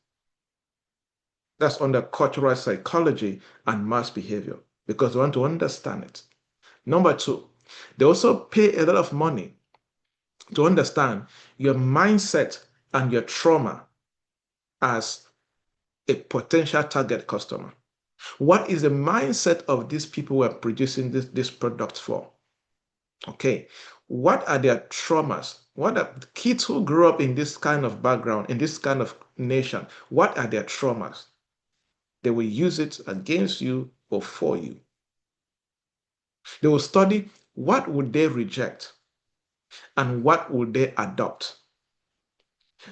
That's under cultural psychology and mass behavior because they want to understand it. Number two, they also pay a lot of money to understand your mindset and your trauma as a potential target customer. What is the mindset of these people who are producing this product for? Okay, what are their traumas? What are the kids who grew up in this kind of background, in this kind of nation? What are their traumas? They will use it against you or for you. They will study what would they reject and what would they adopt.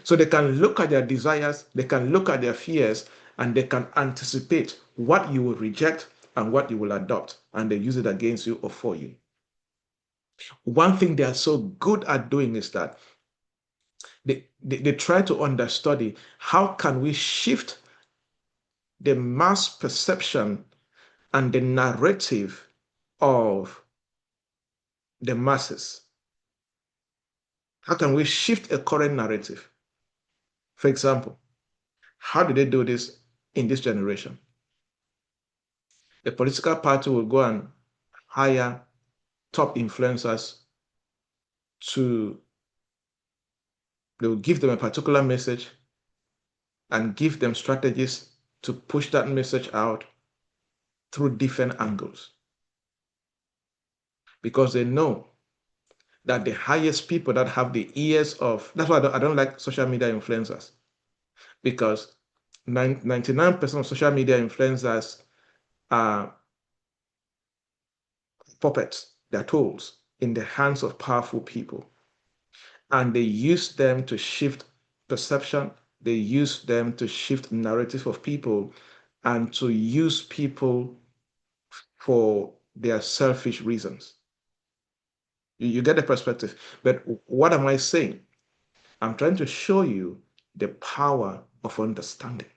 So they can look at their desires, they can look at their fears, and they can anticipate what you will reject and what you will adopt, and they use it against you or for you. One thing they are so good at doing is that they try to understudy how can we shift the mass perception and the narrative of the masses. How can we shift a current narrative? For example, how do they do this in this generation? The political party will go and hire top influencers to, they will give them a particular message and give them strategies to push that message out through different angles. Because they know that the highest people that have the ears of, that's why I don't like social media influencers, because 99% of social media influencers are puppets, they're tools in the hands of powerful people. And they use them to shift perception, they use them to shift narrative of people and to use people for their selfish reasons. You get the perspective. But what am I saying? I'm trying to show you the power of understanding.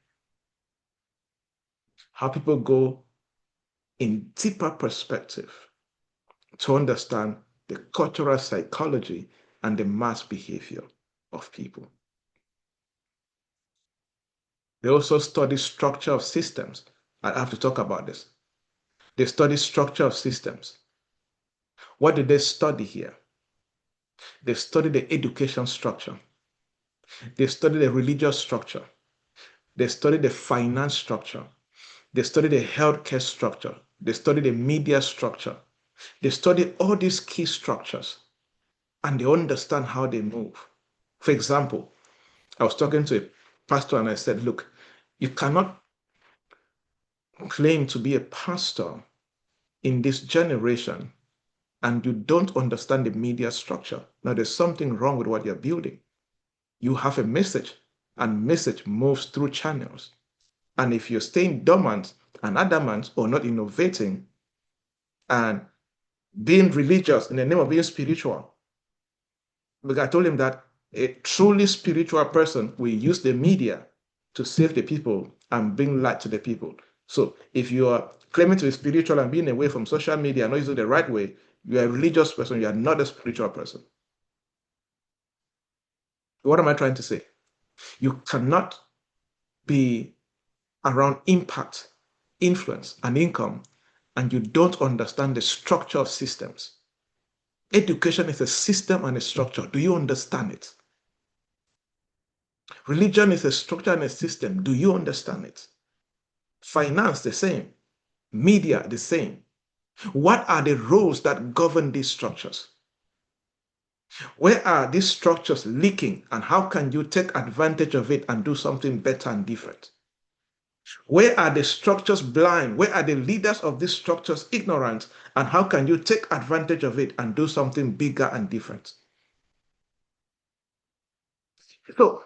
How people go in deeper perspective to understand the cultural psychology and the mass behavior of people. They also study structure of systems. I have to talk about this. They study structure of systems. What did they study here? They study the education structure. They study the religious structure. They study the finance structure. They study the healthcare structure. They study the media structure. They study all these key structures and they understand how they move. For example, I was talking to a pastor and I said, look, you cannot claim to be a pastor in this generation and you don't understand the media structure. Now, there's something wrong with what you're building. You have a message, and message moves through channels. And if you're staying dormant and adamant or not innovating and being religious in the name of being spiritual, because I told him that a truly spiritual person will use the media to save the people and bring light to the people. So if you are claiming to be spiritual and being away from social media and not using the right way, you are a religious person, you are not a spiritual person. What am I trying to say? You cannot be around impact, influence, and income, and you don't understand the structure of systems. Education is a system and a structure. Do you understand it? Religion is a structure and a system. Do you understand it? Finance, the same. Media, the same. What are the roles that govern these structures? Where are these structures leaking, and how can you take advantage of it and do something better and different? Where are the structures blind? Where are the leaders of these structures ignorant? And how can you take advantage of it and do something bigger and different? So,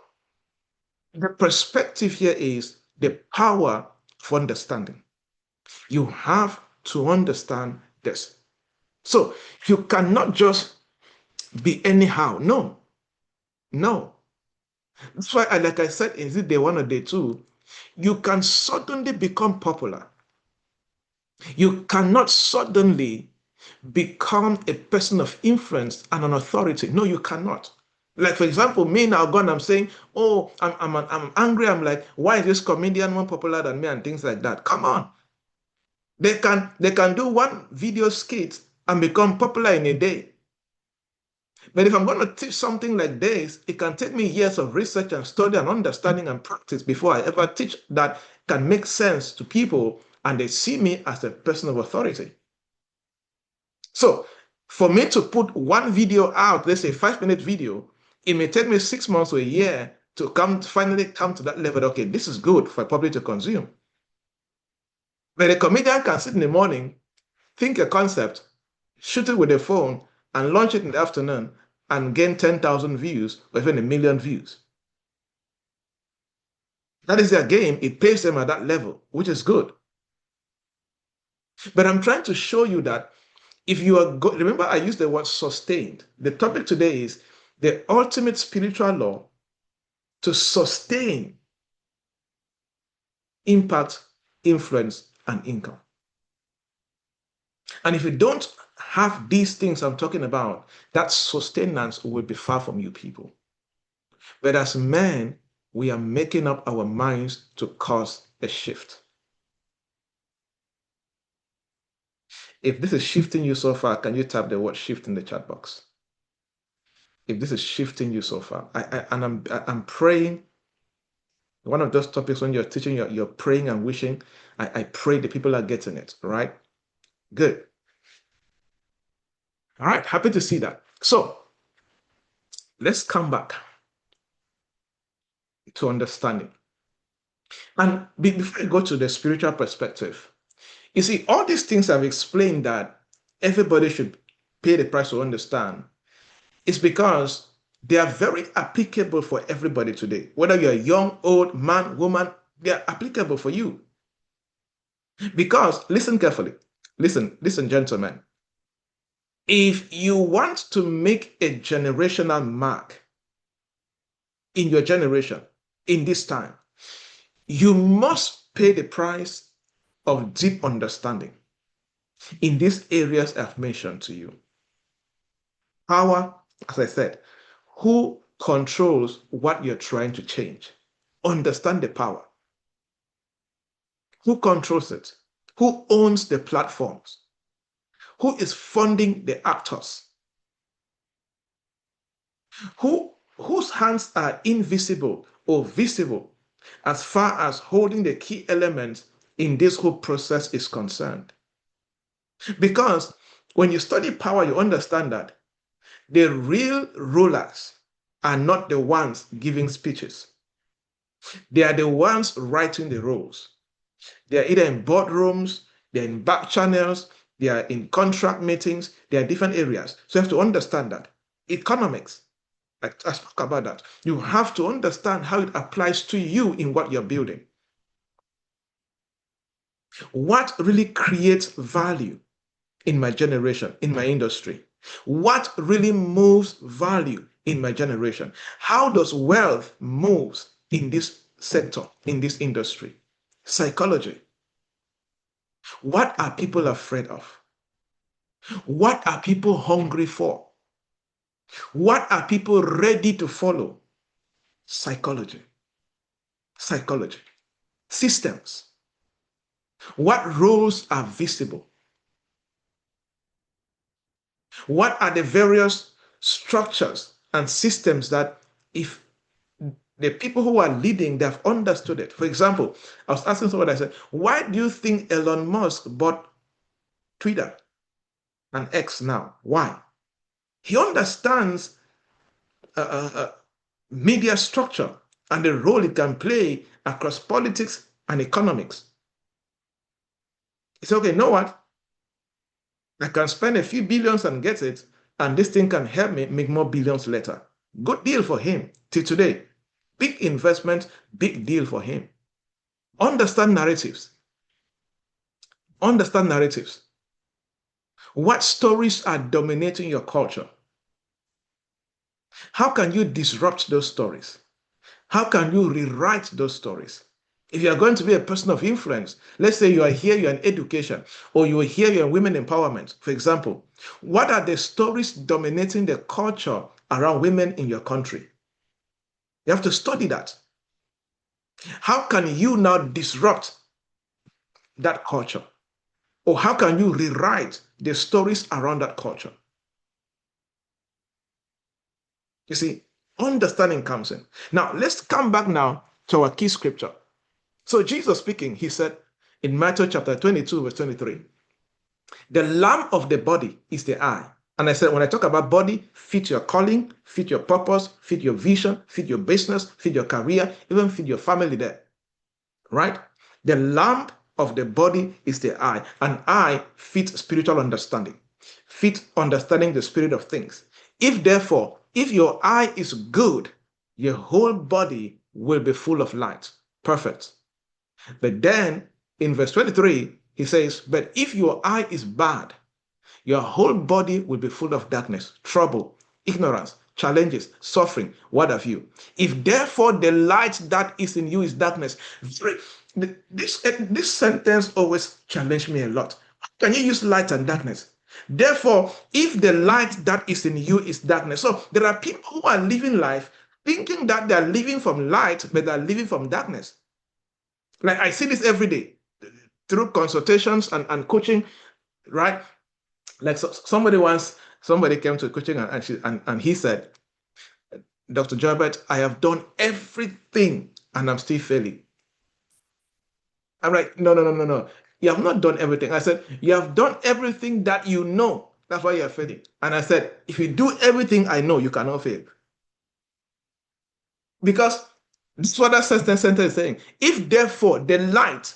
the perspective here is the power of understanding. You have to understand this. So, you cannot just be anyhow. No, no. That's why, like I said, is it day one or day two? You can suddenly become popular. You cannot suddenly become a person of influence and an authority. No, you cannot. Like, for example, me now gone, I'm saying, oh, I'm angry. I'm like, why is this comedian more popular than me and things like that? Come on. They can do one video skit and become popular in a day. But if I'm going to teach something like this, it can take me years of research and study and understanding and practice before I ever teach that can make sense to people and they see me as a person of authority. So for me to put one video out, let's say 5-minute video, it may take me 6 months or a year to finally come to that level. Okay, this is good for public to consume. But a comedian can sit in the morning, think a concept, shoot it with a phone, and launch it in the afternoon and gain 10,000 views or even 1 million views. That is their game. It pays them at that level, which is good. But I'm trying to show you that if you are remember I used the word sustained. The topic today is the ultimate spiritual law to sustain impact, influence, and income. And if you don't have these things I'm talking about, that sustenance will be far from you people. But as men, we are making up our minds to cause a shift. If this is shifting you so far, can you type the word shift in the chat box? If this is shifting you so far, I'm praying. One of those topics when you're teaching, you're praying and wishing. I pray the people are getting it, right? Good. All right, happy to see that. So let's come back to understanding. And before I go to the spiritual perspective, you see, all these things I've explained that everybody should pay the price to understand is because they are very applicable for everybody today. Whether you're young, old, man, woman, they are applicable for you. Because, listen carefully, listen, gentlemen. If you want to make a generational mark in your generation, in this time, you must pay the price of deep understanding in these areas I've mentioned to you. Power, as I said, who controls what you're trying to change? Understand the power. Who controls it? Who owns the platforms? Who is funding the actors? whose hands are invisible or visible as far as holding the key elements in this whole process is concerned. Because when you study power, you understand that the real rulers are not the ones giving speeches. They are the ones writing the rules. They are either in boardrooms, they're in back channels, they are in contract meetings, they are different areas. So you have to understand that. Economics, I spoke about that. You have to understand how it applies to you in what you're building. What really creates value in my generation, in my industry? What really moves value in my generation? How does wealth moves in this sector, in this industry? Psychology. What are people afraid of? What are people hungry for? What are people ready to follow? Psychology. Psychology. Systems. What roles are visible? What are the various structures and systems that if the people who are leading, they've understood it. For example, I was asking someone, I said, why do you think Elon Musk bought Twitter and X now? Why? He understands uh, uh, uh, media structure and the role it can play across politics and economics. He said, okay, you know what? I can spend a few billions and get it, and this thing can help me make more billions later. Good deal for him till today. Big investment, big deal for him. Understand narratives. Understand narratives. What stories are dominating your culture? How can you disrupt those stories? How can you rewrite those stories? If you are going to be a person of influence, let's say you are here, you're in education, or you are here, you're in women empowerment, for example, what are the stories dominating the culture around women in your country? You have to study that. How can you now disrupt that culture? Or how can you rewrite the stories around that culture? You see, understanding comes in. Now, let's come back now to our key scripture. So Jesus speaking, he said in Matthew chapter 22, verse 23, the lamp of the body is the eye. And I said, when I talk about body, fit your calling, fit your purpose, fit your vision, fit your business, fit your career, even fit your family there. Right? The lamp of the body is the eye. An eye fits spiritual understanding, fit understanding the spirit of things. If your eye is good, your whole body will be full of light. Perfect. But then in verse 23, he says, but if your eye is bad, your whole body will be full of darkness, trouble, ignorance, challenges, suffering, what have you. If therefore the light that is in you is darkness, this sentence always challenged me a lot. Can you use light and darkness? Therefore, if the light that is in you is darkness, so there are people who are living life thinking that they are living from light, but they are living from darkness. Like I see this every day through consultations and coaching, right? Like somebody came to coaching and he said, Dr. Joybert, I have done everything and I'm still failing. I'm like, no. You have not done everything. I said, you have done everything that you know. That's why you're failing. And I said, if you do everything I know, you cannot fail. Because this is what that sentence is saying. If therefore the light,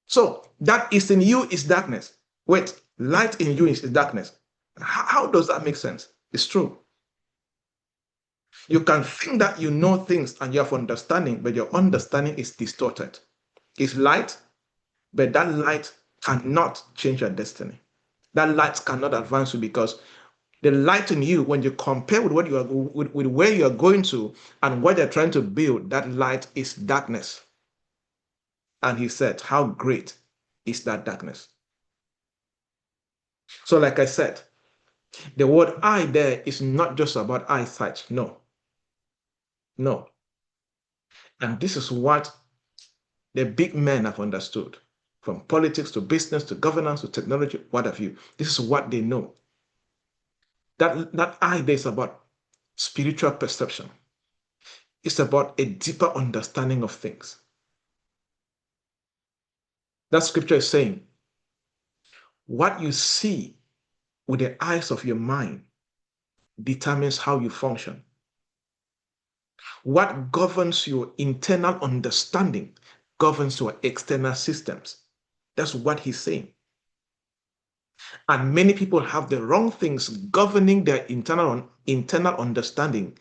so that is in you is darkness. Wait, light in you is darkness. How does that make sense? It's true. You can think that you know things and you have understanding, but your understanding is distorted. It's light, but that light cannot change your destiny. That light cannot advance you because the light in you, when you compare with what you are with where you are going to and what they're trying to build, that light is darkness. And he said, how great is that darkness? So, like I said, the word eye there is not just about eyesight. No. And this is what the big men have understood. From politics to business to governance to technology, what have you. This is what they know. That eye there is about spiritual perception. It's about a deeper understanding of things. That scripture is saying, what you see with the eyes of your mind determines how you function. What governs your internal understanding governs your external systems. That's what he's saying. And many people have the wrong things governing their internal understanding.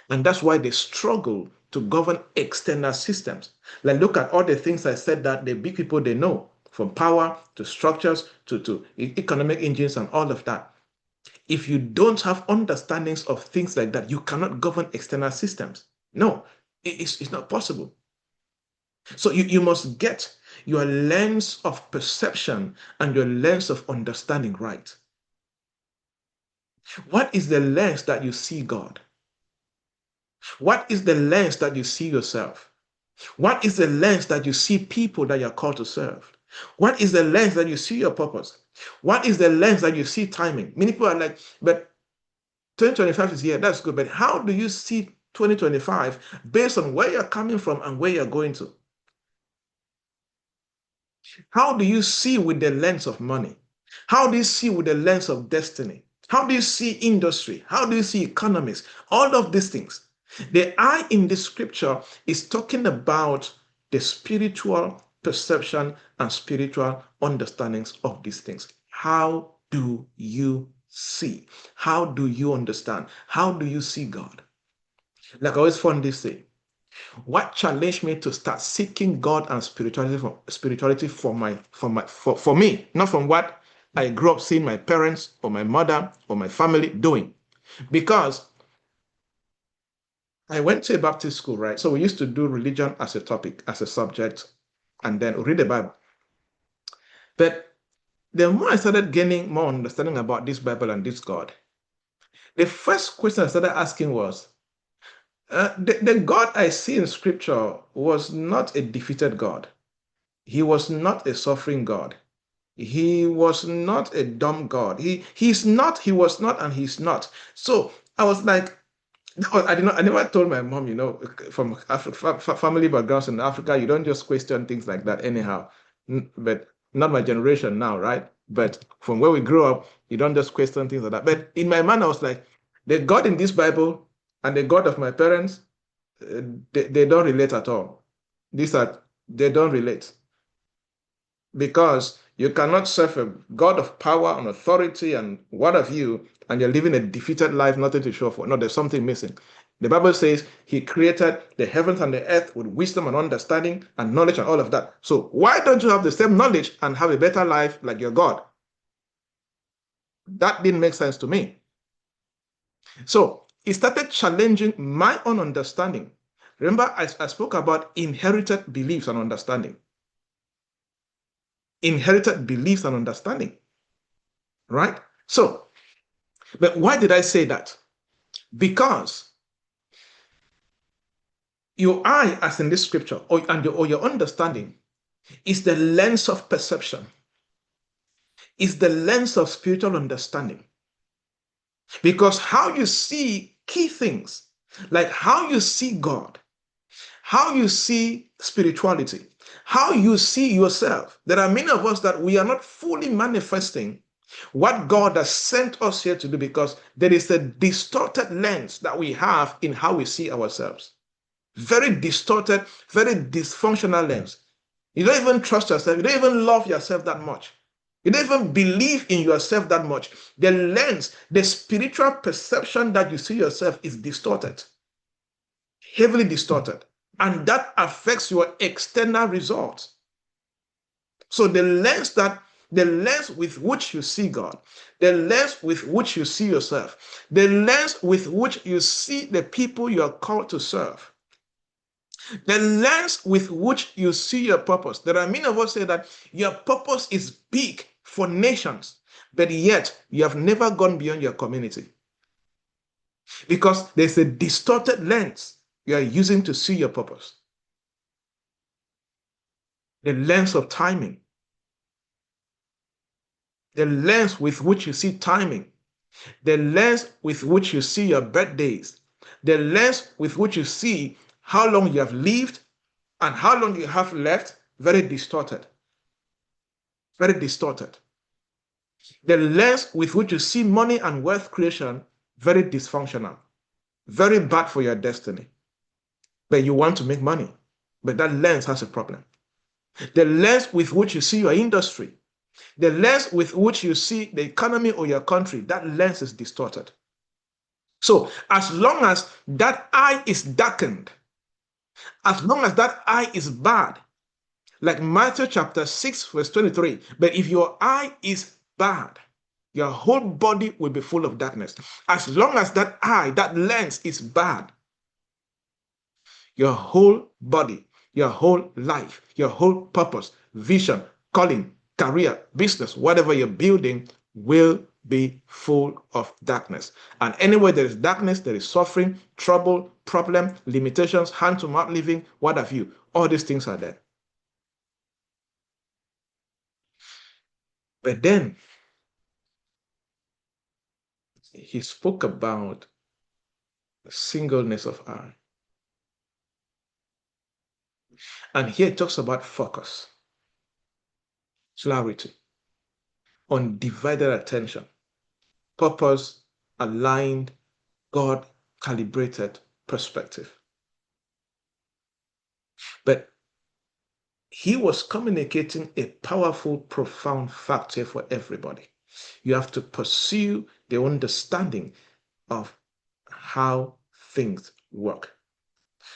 And that's why they struggle to govern external systems. Like, look at all the things I said that the big people they know, from power to structures to economic engines and all of that. If you don't have understandings of things like that, you cannot govern external systems. No, it's not possible. So you must get your lens of perception and your lens of understanding right. What is the lens that you see God? What is the lens that you see yourself? What is the lens that you see people that you're called to serve? What is the lens that you see your purpose? What is the lens that you see timing? Many people are like, but 2025 is here, that's good. But how do you see 2025 based on where you're coming from and where you're going to? How do you see with the lens of money? How do you see with the lens of destiny? How do you see industry? How do you see economics? All of these things. The I in the scripture is talking about the spiritual perception and spiritual understandings of these things. How do you see? How do you understand? How do you see God? Like I always fondly say, what challenged me to start seeking God and spirituality for me, not from what I grew up seeing my parents or my mother or my family doing. Because I went to a Baptist school, right? So we used to do religion as a topic, as a subject, and then read the Bible. But the more I started gaining more understanding about this Bible and this God, the first question I started asking was, the God I see in scripture was not a defeated God. He was not a suffering God. He was not a dumb God. He's not, he was not, and he's not. So I was like, I never told my mom, from family backgrounds in Africa, you don't just question things like that anyhow. But not my generation now, right? But from where we grew up, you don't just question things like that. But in my mind, I was like, the God in this Bible and the God of my parents, they don't relate at all. They don't relate. Because you cannot serve a God of power and authority and what have you, and you're living a defeated life, nothing to show for. No, there's something missing. The Bible says he created the heavens and the earth with wisdom and understanding and knowledge and all of that. So why don't you have the same knowledge and have a better life like your God? That didn't make sense to me. So it started challenging my own understanding. Remember, I spoke about inherited beliefs and understanding. Inherited beliefs and understanding, right? So, but why did I say that? Because your eye, as in this scripture, or your understanding, is the lens of perception, is the lens of spiritual understanding. Because how you see key things, like how you see God, how you see spirituality, how you see yourself. There are many of us that we are not fully manifesting what God has sent us here to do because there is a distorted lens that we have in how we see ourselves. Very distorted, very dysfunctional lens. You don't even trust yourself. You don't even love yourself that much. You don't even believe in yourself that much. The lens, the spiritual perception that you see yourself is distorted, heavily distorted. And that affects your external results. So the lens with which you see God, the lens with which you see yourself, the lens with which you see the people you are called to serve, the lens with which you see your purpose. There are many of us say that your purpose is big for nations, but yet you have never gone beyond your community. Because there's a distorted lens you are using to see your purpose. The lens of timing. The lens with which you see timing. the lens with which you see your birthdays, the lens with which you see how long you have lived and how long you have left, very distorted. Very distorted. The lens with which you see money and wealth creation, very dysfunctional, very bad for your destiny. But you want to make money, but that lens has a problem. The lens with which you see your industry, the lens with which you see the economy or your country, that lens is distorted. So as long as that eye is darkened, as long as that eye is bad, like Matthew chapter 6, verse 23, but if your eye is bad, your whole body will be full of darkness. As long as that eye, that lens is bad, your whole body, your whole life, your whole purpose, vision, calling, career, business, whatever you're building will be full of darkness. And anywhere there is darkness, there is suffering, trouble, problem, limitations, hand to mouth living, what have you. All these things are there. But then he spoke about singleness of eye. And here it talks about focus, clarity, undivided attention, purpose, aligned, God calibrated perspective. But he was communicating a powerful, profound fact here for everybody. You have to pursue the understanding of how things work.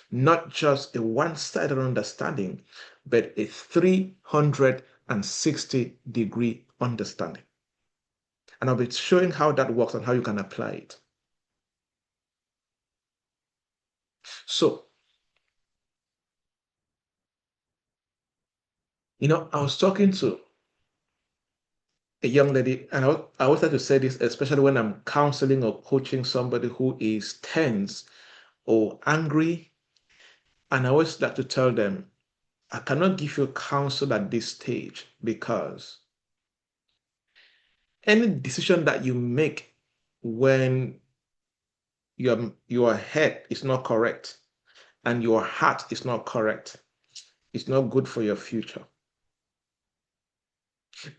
Not just a one-sided understanding, but a 360-degree understanding. And I'll be showing how that works and how you can apply it. So, I was talking to a young lady, and I always like to say this, especially when I'm counseling or coaching somebody who is tense or angry. And I always like to tell them, I cannot give you counsel at this stage because any decision that you make when your head is not correct and your heart is not correct, it's not good for your future.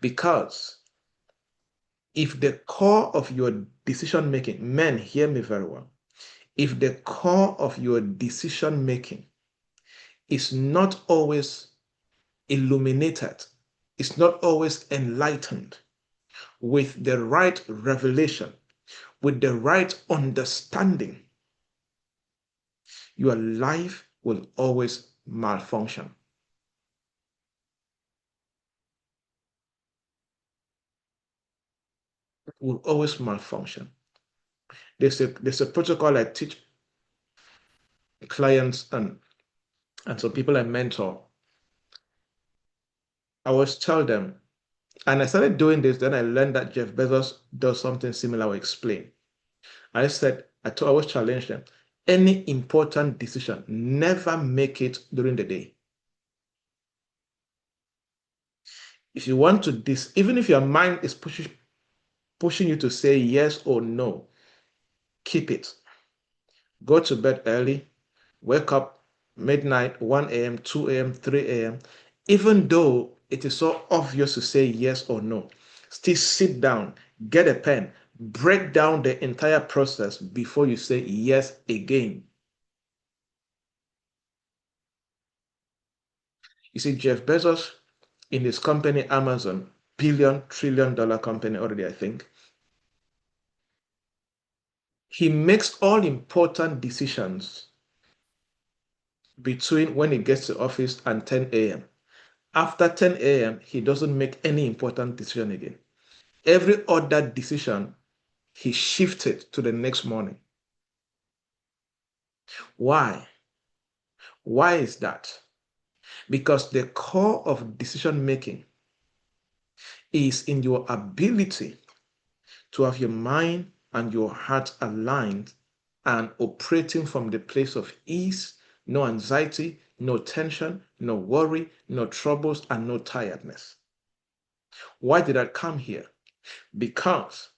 Because if the core of your decision making, men, hear me very well, if the core of your decision making is not always illuminated, it's not always enlightened with the right revelation, with the right understanding, your life will always malfunction. It will always malfunction. There's a protocol I teach clients and some people I mentor. I always tell them, and I started doing this, then I learned that Jeff Bezos does something similar or explain. I said, I always challenge them. Any important decision, never make it during the day. If you want to even if your mind is pushing you to say yes or no, keep it. Go to bed early, wake up midnight, 1 a.m., 2 a.m., 3 a.m. Even though it is so obvious to say yes or no, still sit down, get a pen, break down the entire process before you say yes again. You see, Jeff Bezos in his company, Amazon, trillion-dollar company already, I think, he makes all important decisions between when he gets to office and 10 a.m. After 10 a.m., he doesn't make any important decision again. Every other decision, he shifted to the next morning. Why? Why is that? Because the core of decision making is in your ability to have your mind and your heart aligned and operating from the place of ease, no anxiety, no tension, no worry, no troubles, and no tiredness. Why did I come here? Because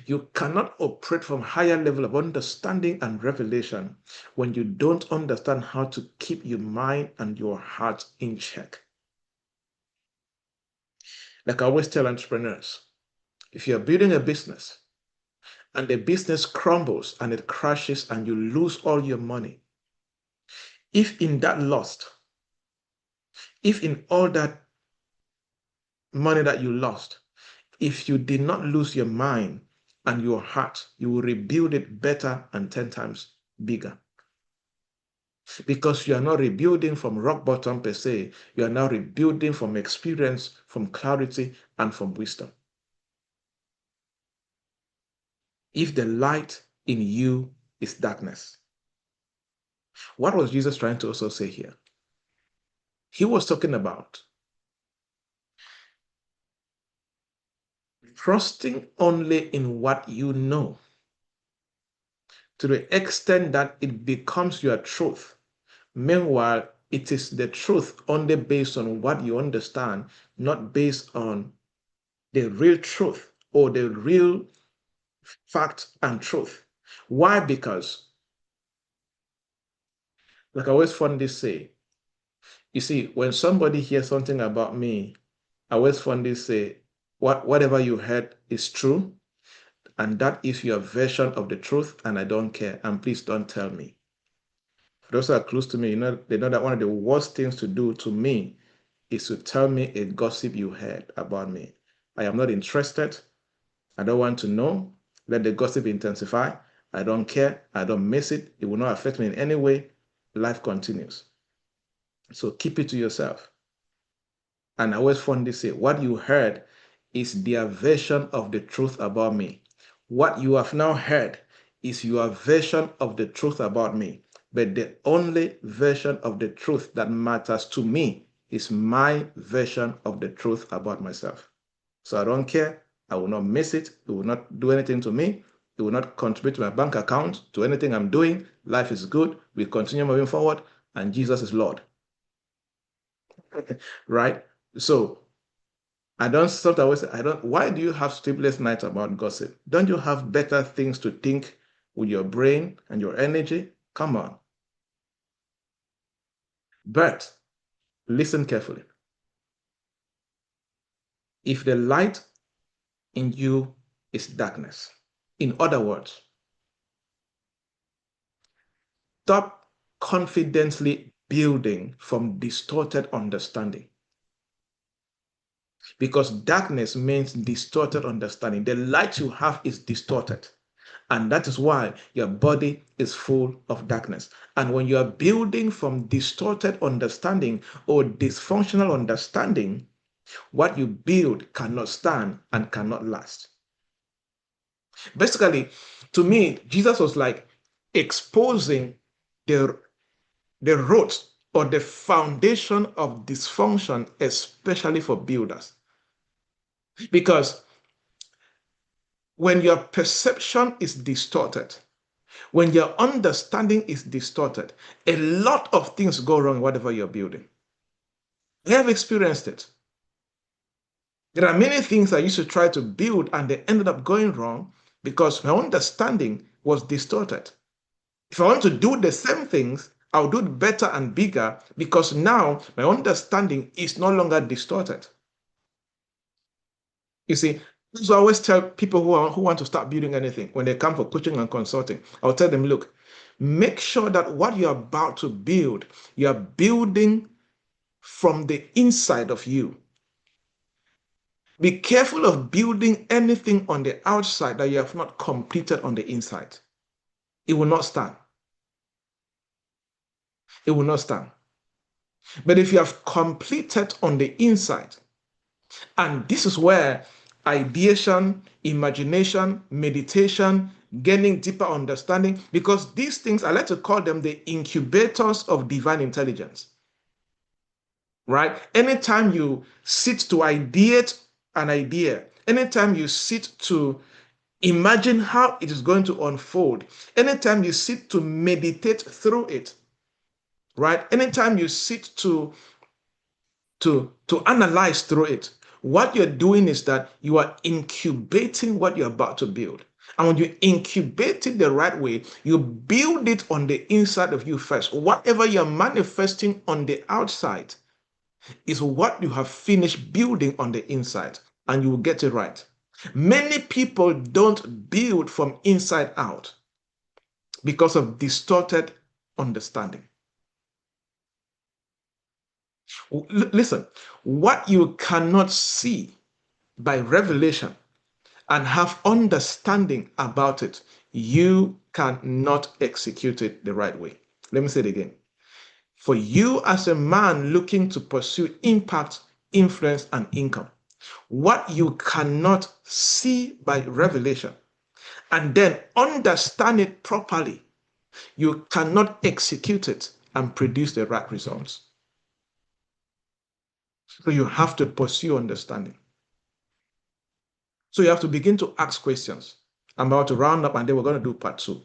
You cannot operate from higher level of understanding and revelation when you don't understand how to keep your mind and your heart in check. Like I always tell entrepreneurs, if you're building a business and the business crumbles and it crashes and you lose all your money, if in that loss, if in all that money that you lost, if you did not lose your mind and your heart, you will rebuild it better and 10 times bigger. Because you are not rebuilding from rock bottom per se, you are now rebuilding from experience, from clarity, and from wisdom. If the light in you is darkness, what was Jesus trying to also say here? He was talking about trusting only in what you know to the extent that it becomes your truth. Meanwhile, it is the truth only based on what you understand, not based on the real truth or the real fact and truth. Why? Because, like I always fondly say, you see, when somebody hears something about me, I always fondly say, whatever you heard is true, and that is your version of the truth, and I don't care, and please don't tell me. For those who are close to me, they know that one of the worst things to do to me is to tell me a gossip you heard about me. I am not interested. I don't want to know. Let the gossip intensify. I don't care. I don't miss it. It will not affect me in any way. Life continues. So keep it to yourself. And I always fondly say, what you heard is their version of the truth about me. What you have now heard is your version of the truth about me. But the only version of the truth that matters to me is my version of the truth about myself. So I don't care. I will not miss it. It will not do anything to me. It will not contribute to my bank account, to anything I'm doing. Life is good. We continue moving forward, and Jesus is Lord. Right? So I don't sometimes I don't why do you have sleepless nights about gossip? Don't you have better things to think with your brain and your energy? Come on. But listen carefully. If the light in you is darkness, in other words, stop confidently building from distorted understanding. Because darkness means distorted understanding. The light you have is distorted. And that is why your body is full of darkness. And when you are building from distorted understanding or dysfunctional understanding, what you build cannot stand and cannot last. Basically, to me, Jesus was like exposing the, the roots or the foundation of dysfunction, especially for builders. Because when your perception is distorted, when your understanding is distorted, a lot of things go wrong, whatever you're building. I have experienced it. There are many things I used to try to build and they ended up going wrong because my understanding was distorted. If I want to do the same things, I'll do it better and bigger because now my understanding is no longer distorted. You see, so I always tell people who want to start building anything when they come for coaching and consulting, I'll tell them, look, make sure that what you're about to build, you're building from the inside of you. Be careful of building anything on the outside that you have not completed on the inside. It will not stand. It will not stand. But if you have completed on the inside, and this is where ideation, imagination, meditation, gaining deeper understanding, because these things, I like to call them the incubators of divine intelligence. Right? Anytime you sit to ideate an idea, anytime you sit to imagine how it is going to unfold, anytime you sit to meditate through it, right? Anytime you sit to analyze through it, What you're doing is that you are incubating what you're about to build. And when you incubate it the right way, you build it on the inside of you first. Whatever you're manifesting on the outside is what you have finished building on the inside, and you will get it right. Many people don't build from inside out because of distorted understanding. Listen, what you cannot see by revelation and have understanding about it, you cannot execute it the right way. Let me say it again. For you as a man looking to pursue impact, influence, and income, what you cannot see by revelation and then understand it properly, you cannot execute it and produce the right results. So you have to pursue understanding. So you have to begin to ask questions. I'm about to round up and then we're going to do part 2.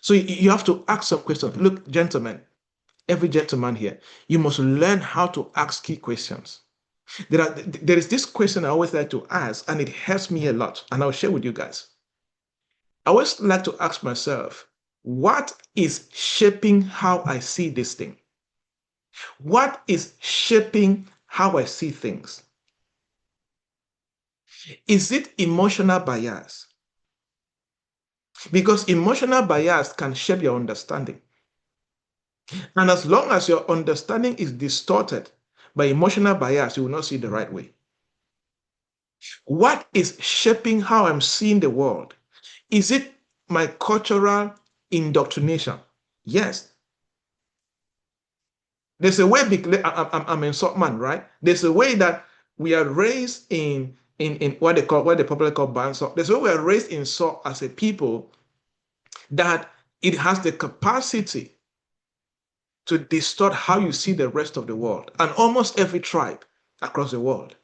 So you have to ask some questions. Look, gentlemen, every gentleman here, you must learn how to ask key questions. There is this question I always like to ask, and it helps me a lot, and I'll share with you guys. I always like to ask myself, what is shaping how I see this thing? What is shaping how I see things? Is it emotional bias? Because emotional bias can shape your understanding. And as long as your understanding is distorted by emotional bias, you will not see the right way. What is shaping how I'm seeing the world? Is it my cultural indoctrination? Yes. There's a way, I'm in Sotman, right? There's a way that we are raised in what they call, what the popular call Bansok. There's a way we are raised in Sok as a people that it has the capacity to distort how you see the rest of the world and almost every tribe across the world.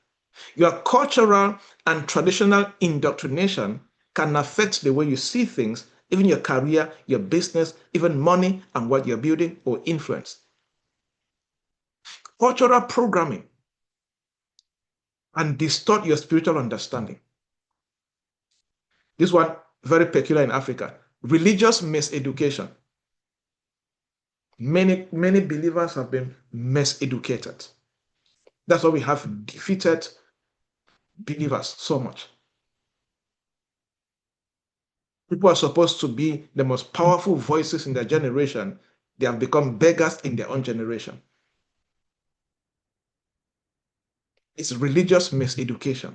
Your cultural and traditional indoctrination can affect the way you see things, even your career, your business, even money and what you're building or influence. Cultural programming and distort your spiritual understanding. This one, very peculiar in Africa. Religious miseducation. Many believers have been miseducated. That's why we have defeated believers so much. People are supposed to be the most powerful voices in their generation. They have become beggars in their own generation. It's religious miseducation.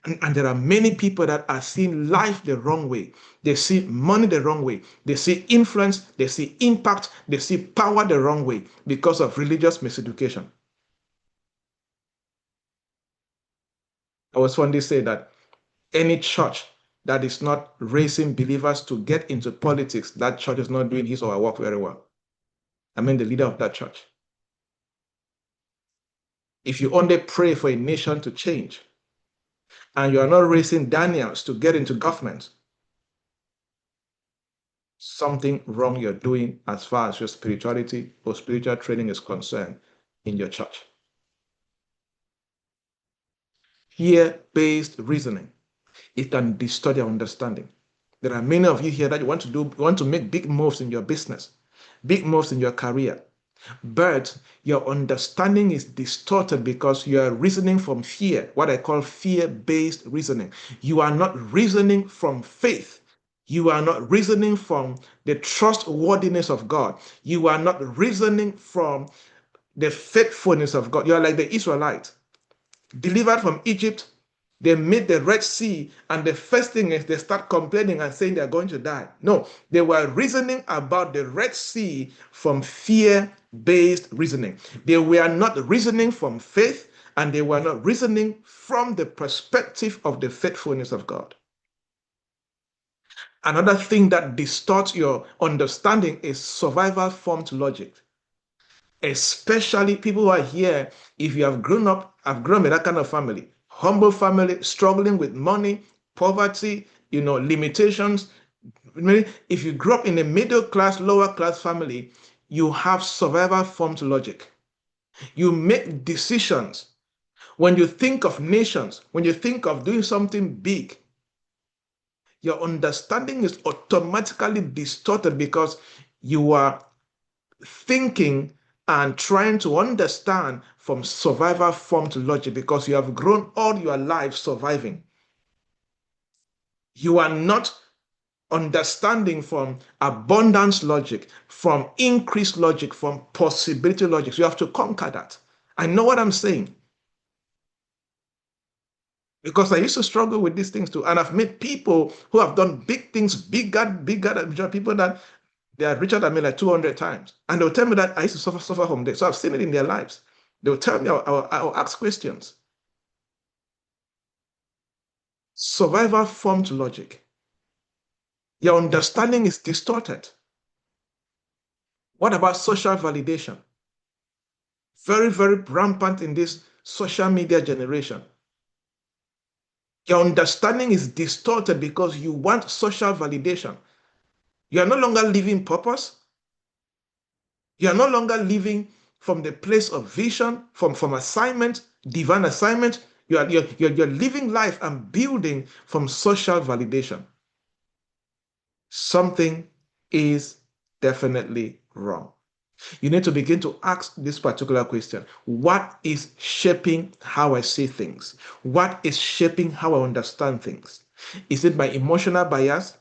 And there are many people that are seeing life the wrong way. They see money the wrong way. They see influence. They see impact. They see power the wrong way because of religious miseducation. I was one day say that any church that is not raising believers to get into politics, that church is not doing his or her work very well. I mean the leader of that church. If you only pray for a nation to change and you are not raising Daniels to get into government, something wrong you're doing as far as your spirituality or spiritual training is concerned in your church. Fear-based reasoning, it can distort your understanding. There are many of you here that you want to make big moves in your business, big moves in your career, but your understanding is distorted because you are reasoning from fear, what I call fear-based reasoning. You are not reasoning from faith. You are not reasoning from the trustworthiness of God. You are not reasoning from the faithfulness of God. You are like the Israelites, delivered from Egypt. They meet the Red Sea, and the first thing is they start complaining and saying they're going to die. No, they were reasoning about the Red Sea from fear-based reasoning. They were not reasoning from faith, and they were not reasoning from the perspective of the faithfulness of God. Another thing that distorts your understanding is survival formed logic. Especially people who are here, if you have grown up, I've grown in that kind of family, humble family, struggling with money, poverty, limitations. If you grew up in a middle class, lower class family, you have survival formed logic. You make decisions When you think of nations, when you think of doing something big, your understanding is automatically distorted because you are thinking and trying to understand from survival form to logic because you have grown all your life surviving. You are not understanding from abundance logic, from increased logic, from possibility logic. So you have to conquer that. I know what I'm saying because I used to struggle with these things too. And I've met people who have done big things, bigger than people that they are richer than me like 200 times. And they'll tell me that I used to suffer from this. So I've seen it in their lives. They'll tell me, I'll ask questions. Survival formed logic. Your understanding is distorted. What about social validation? Very, very rampant in this social media generation. Your understanding is distorted because you want social validation. You are no longer living purpose. You are no longer living from the place of vision, from assignment, divine assignment. You're living life and building from social validation. Something is definitely wrong. You need to begin to ask this particular question. What is shaping how I see things? What is shaping how I understand things? Is it my emotional bias?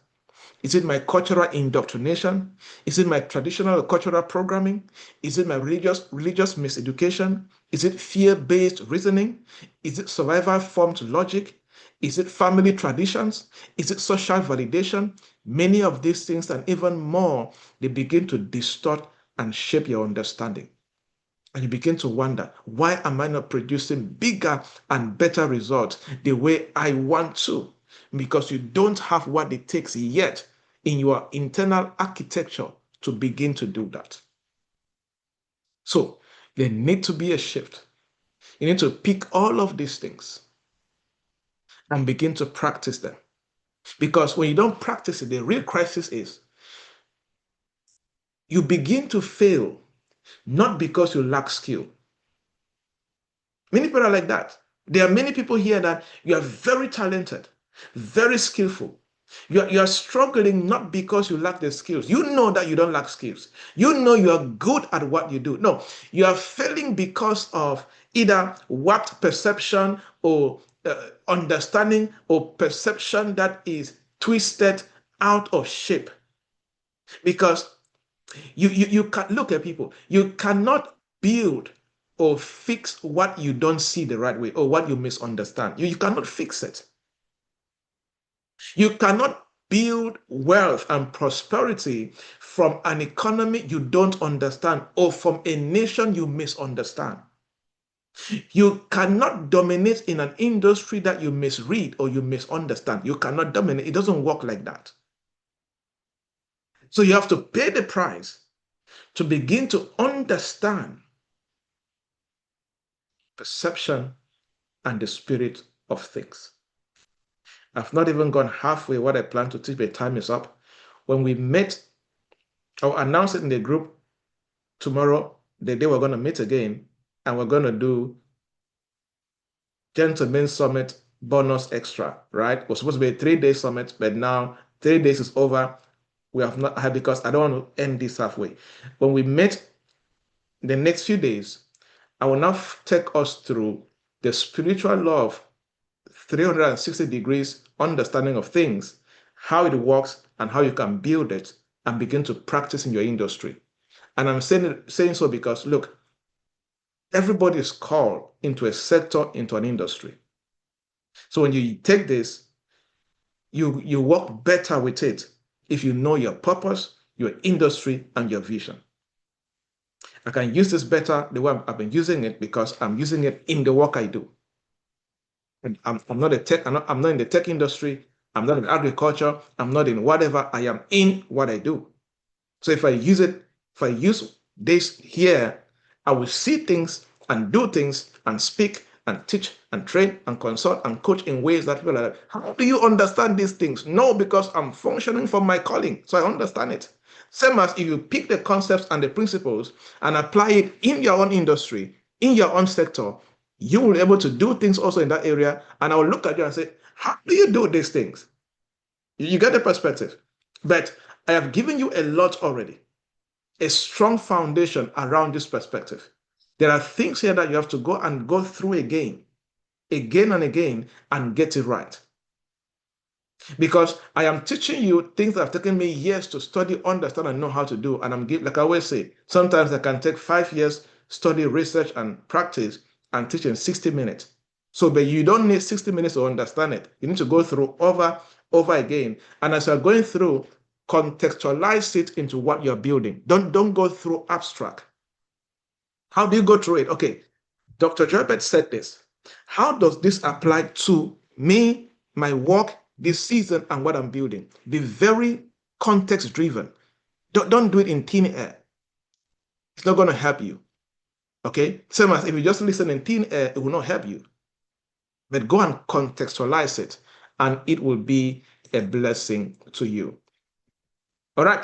Is it my cultural indoctrination? Is it my traditional or cultural programming? Is it my religious miseducation? Is it fear-based reasoning? Is it survival formed logic? Is it family traditions? Is it social validation? Many of these things and even more, they begin to distort and shape your understanding. And you begin to wonder, why am I not producing bigger and better results the way I want to? Because you don't have what it takes yet in your internal architecture to begin to do that. So there need to be a shift. You need to pick all of these things and begin to practice them. Because when you don't practice it, the real crisis is you begin to fail not because you lack skill. Many people are like that. There are many people here that you are very talented, very skillful. You are struggling not because you lack the skills. You know that you don't lack skills. You know you are good at what you do. No, you are failing because of either warped perception or understanding or perception that is twisted out of shape. Because you can look at people. You cannot build or fix what you don't see the right way or what you misunderstand. You cannot fix it. You cannot build wealth and prosperity from an economy you don't understand or from a nation you misunderstand. You cannot dominate in an industry that you misread or you misunderstand. You cannot dominate. It doesn't work like that. So you have to pay the price to begin to understand perception and the spirit of things. I've not even gone halfway what I plan to teach, but time is up. When we met, I'll announce it in the group tomorrow, the day we're going to meet again, and we're going to do Gentlemen's Summit bonus extra, right? It was supposed to be a 3-day summit, but now 3 days is over. We have not had because I don't want to end this halfway. When we meet the next few days, I will now take us through the spiritual law of 360 degrees understanding of things, how it works, and how you can build it and begin to practice in your industry. And I'm saying so because, look, everybody is called into a sector, into an industry. So when you take this, you work better with it if you know your purpose, your industry, and your vision. I can use this better the way I've been using it because I'm using it in the work I do. And I'm not a tech, I'm not in the tech industry, I'm not in agriculture, I'm not in whatever, I am in what I do. So if I use this here, I will see things and do things and speak and teach and train and consult and coach in ways that people are like, how do you understand these things? No, because I'm functioning from my calling, so I understand it. Same as if you pick the concepts and the principles and apply it in your own industry, in your own sector, You will be able to do things also in that area. And I will look at you and say, how do you do these things? You get the perspective. But I have given you a lot already, a strong foundation around this perspective. There are things here that you have to go through again and again, and get it right. Because I am teaching you things that have taken me years to study, understand, and know how to do. And like I always say, sometimes I can take 5 years, study, research, and practice, and teach in 60 minutes. So, but you don't need 60 minutes to understand it. You need to go through over again. And as you're going through, contextualize it into what you're building. Don't go through abstract. How do you go through it? Okay, Dr. Gerbert said this. How does this apply to me, my work, this season, and what I'm building? Be very context driven. Don't do it in thin air. It's not going to help you. Okay? Same as if you just listen in thin air, it will not help you. But go and contextualize it, and it will be a blessing to you. All right.